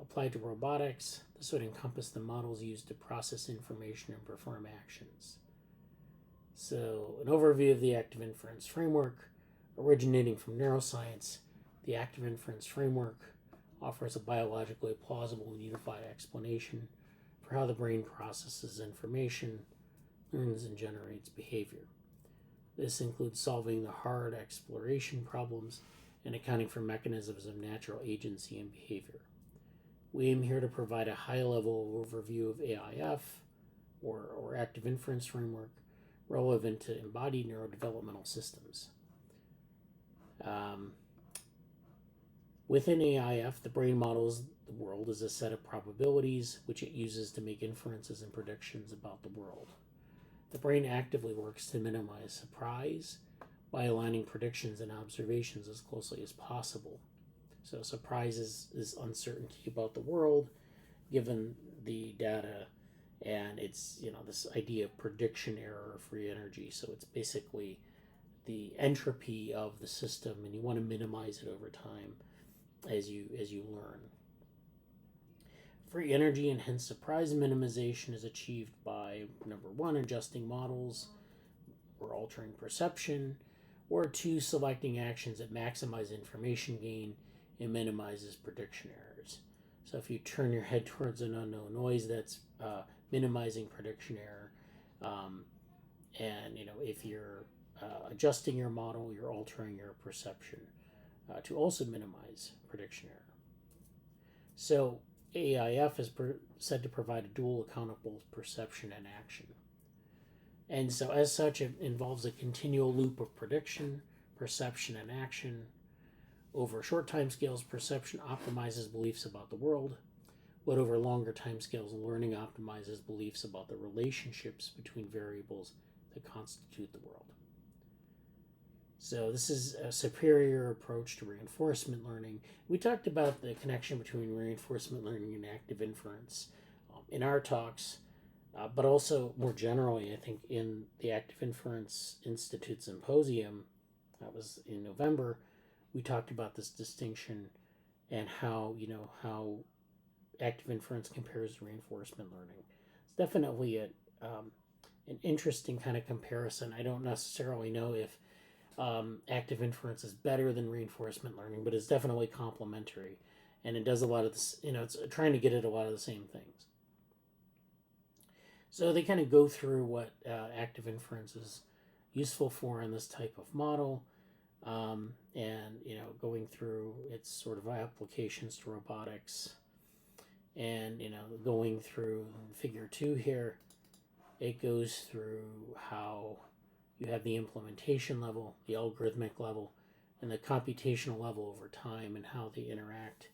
Applied to robotics, this would encompass the models used to process information and perform actions. So an overview of the active inference framework. Originating from neuroscience, the active inference framework offers a biologically plausible and unified explanation for how the brain processes information, learns, and generates behavior. This includes solving the hard exploration problems and accounting for mechanisms of natural agency and behavior. We aim here to provide a high-level overview of AIF, or active inference framework, relevant to embodied neurodevelopmental systems. Within AIF, the brain models The world is a set of probabilities which it uses to make inferences and predictions about the world. The brain actively works to minimize surprise by aligning predictions and observations as closely as possible. So surprise is uncertainty about the world given the data, and it's this idea of prediction error or free energy. So it's basically the entropy of the system, and you want to minimize it over time as you learn. Free energy and hence surprise minimization is achieved by, number one, adjusting models or altering perception, or two, selecting actions that maximize information gain and minimizes prediction errors. So if you turn your head towards an unknown noise, that's minimizing prediction error. And if you're adjusting your model, you're altering your perception to also minimize prediction error. So AIF is said to provide a dual accountable perception and action. And so as such, it involves a continual loop of prediction, perception, and action. Over short time scales, perception optimizes beliefs about the world, but over longer time scales, learning optimizes beliefs about the relationships between variables that constitute the world. So this is a superior approach to reinforcement learning. We talked about the connection between reinforcement learning and active inference in our talks, but also more generally, I think in the Active Inference Institute Symposium, that was in November, we talked about this distinction and how active inference compares to reinforcement learning. It's definitely an interesting kind of comparison. I don't necessarily know if active inference is better than reinforcement learning, but it's definitely complementary, and it does a lot of this. It's trying to get at a lot of the same things. So they kind of go through what active inference is useful for in this type of model, and going through its sort of applications to robotics, and going through figure 2 here. It goes through how you have the implementation level, the algorithmic level, and the computational level over time and how they interact.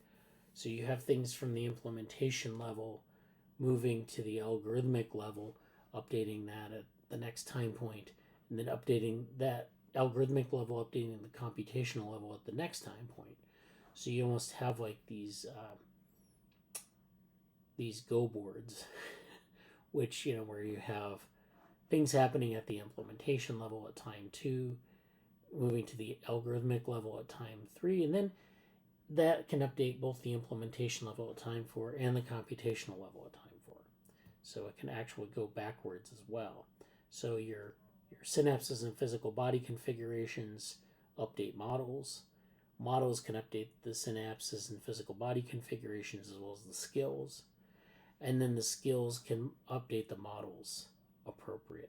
So you have things from the implementation level moving to the algorithmic level, updating that at the next time point, and then updating that algorithmic level, updating the computational level at the next time point. So you almost have like these go boards, which where you have things happening at the implementation level at time 2, moving to the algorithmic level at time 3, and then that can update both the implementation level at time 4 and the computational level at time 4. So it can actually go backwards as well. So your synapses and physical body configurations update models. Models can update the synapses and physical body configurations as well as the skills. And then the skills can update the models appropriately.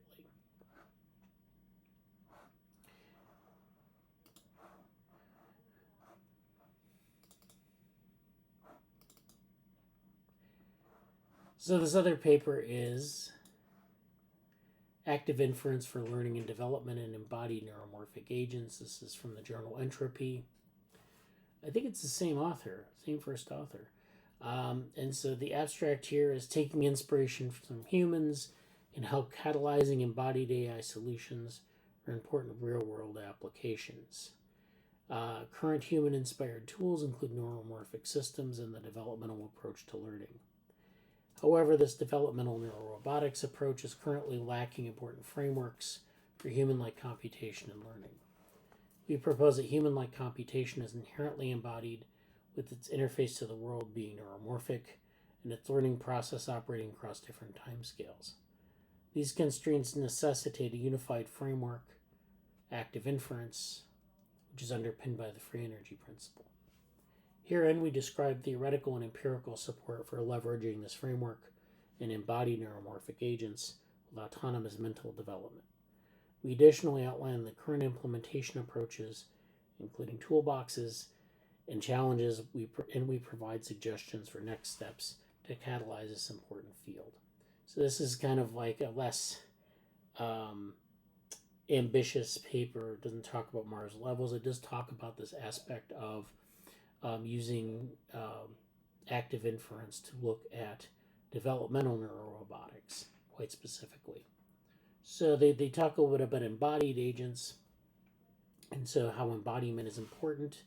So this other paper is Active Inference for Learning and Development and Embodied Neuromorphic Agents. This is from the journal Entropy. I think it's the same author, same first author. And so the abstract here is taking inspiration from humans and how catalyzing embodied AI solutions are important real-world applications. Current human-inspired tools include neuromorphic systems and the developmental approach to learning. However, this developmental neurorobotics approach is currently lacking important frameworks for human-like computation and learning. We propose that human-like computation is inherently embodied, with its interface to the world being neuromorphic and its learning process operating across different timescales. These constraints necessitate a unified framework, active inference, which is underpinned by the free energy principle. Herein, we describe theoretical and empirical support for leveraging this framework and embodied neuromorphic agents with autonomous mental development. We additionally outline the current implementation approaches, including toolboxes and challenges, and we provide suggestions for next steps to catalyze this important field. So this is kind of like a less ambitious paper. It doesn't talk about Marr's levels. It does talk about this aspect of using Active Inference to look at developmental neurorobotics quite specifically. So they talk a little bit about embodied agents, and so how embodiment is important,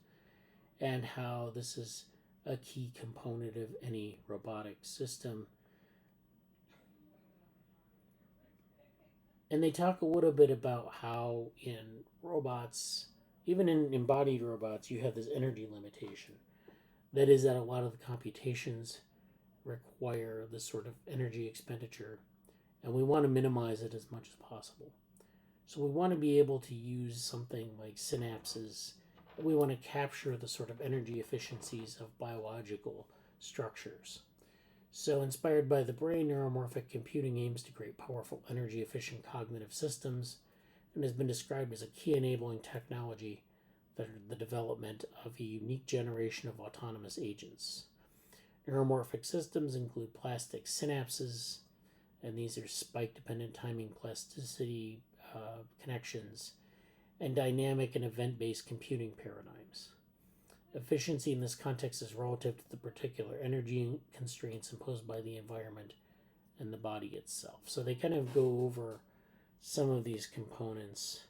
and how this is a key component of any robotic system. And they talk a little bit about how in robots, even in embodied robots, you have this energy limitation. That is that a lot of the computations require this sort of energy expenditure, and we want to minimize it as much as possible. So we want to be able to use something like synapses. We want to capture the sort of energy efficiencies of biological structures. So, inspired by the brain, neuromorphic computing aims to create powerful, energy efficient cognitive systems and has been described as a key enabling technology for the development of a unique generation of autonomous agents. Neuromorphic systems include plastic synapses, and these are spike dependent timing plasticity connections, and dynamic and event based computing paradigms. Efficiency in this context is relative to the particular energy constraints imposed by the environment and the body itself. So they kind of go over some of these components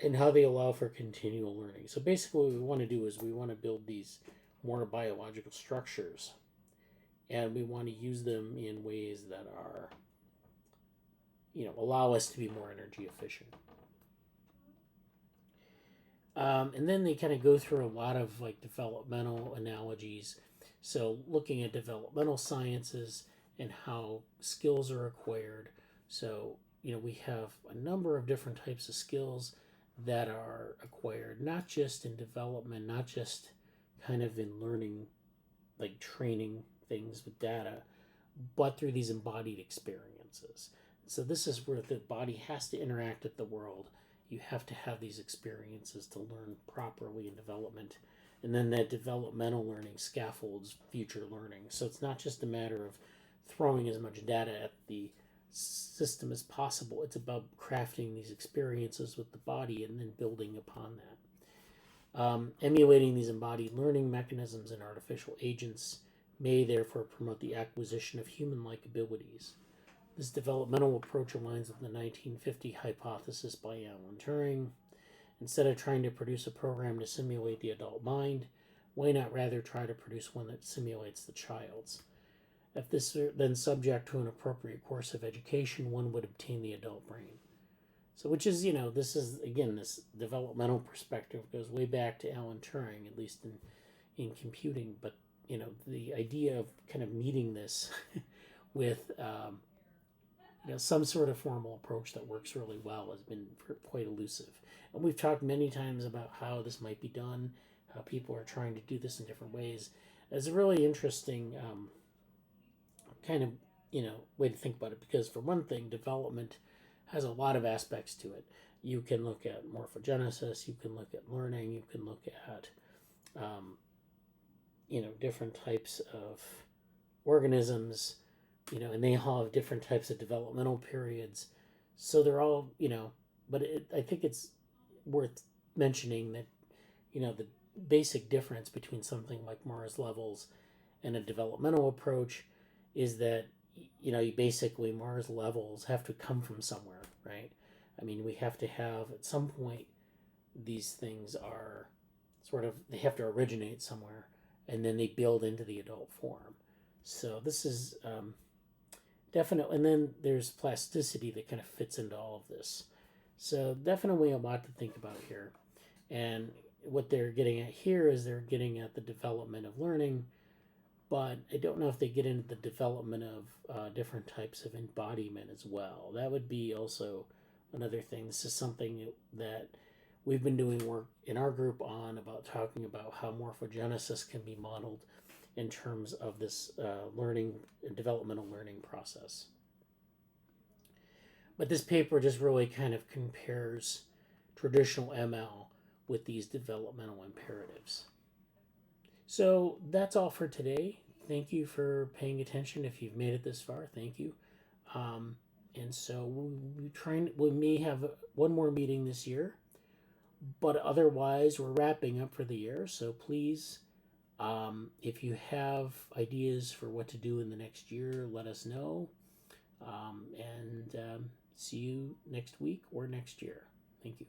and how they allow for continual learning. So basically what we want to do is we want to build these more biological structures, and we want to use them in ways that are, allow us to be more energy efficient. And then they kind of go through a lot of like developmental analogies. So looking at developmental sciences and how skills are acquired. So, we have a number of different types of skills that are acquired, not just in development, not just kind of in learning, like training things with data, but through these embodied experiences. So this is where the body has to interact with the world. You have to have these experiences to learn properly in development. And then that developmental learning scaffolds future learning. So it's not just a matter of throwing as much data at the system as possible. It's about crafting these experiences with the body and then building upon that. Emulating these embodied learning mechanisms in artificial agents may therefore promote the acquisition of human-like abilities. This developmental approach aligns with the 1950 hypothesis by Alan Turing. Instead of trying to produce a program to simulate the adult mind, why not rather try to produce one that simulates the child's? If this were then subject to an appropriate course of education, one would obtain the adult brain. So, which is, this is, again, this developmental perspective goes way back to Alan Turing, at least in computing. But, the idea of kind of meeting this with some sort of formal approach that works really well has been quite elusive. And we've talked many times about how this might be done, how people are trying to do this in different ways. It's a really interesting kind of, way to think about it, because for one thing, development has a lot of aspects to it. You can look at morphogenesis, you can look at learning, you can look at, different types of organisms, and they all have different types of developmental periods. So they're all, but I think it's worth mentioning that, the basic difference between something like Marr's levels and a developmental approach is that, you basically, Marr's levels have to come from somewhere, right? I mean, we have to have, at some point, these things are they have to originate somewhere, and then they build into the adult form. So this is definitely, and then there's plasticity that kind of fits into all of this. So definitely a lot to think about here. And what they're getting at here is they're getting at the development of learning, but I don't know if they get into the development of different types of embodiment as well. That would be also another thing. This is something that we've been doing work in our group on, about talking about how morphogenesis can be modeled in terms of this learning and developmental learning process. But this paper just really kind of compares traditional ML with these developmental imperatives. So that's all for today. Thank you for paying attention. If you've made it this far, thank you. And so we may have one more meeting this year, but otherwise we're wrapping up for the year. So please If you have ideas for what to do in the next year, let us know. And see you next week or next year. Thank you.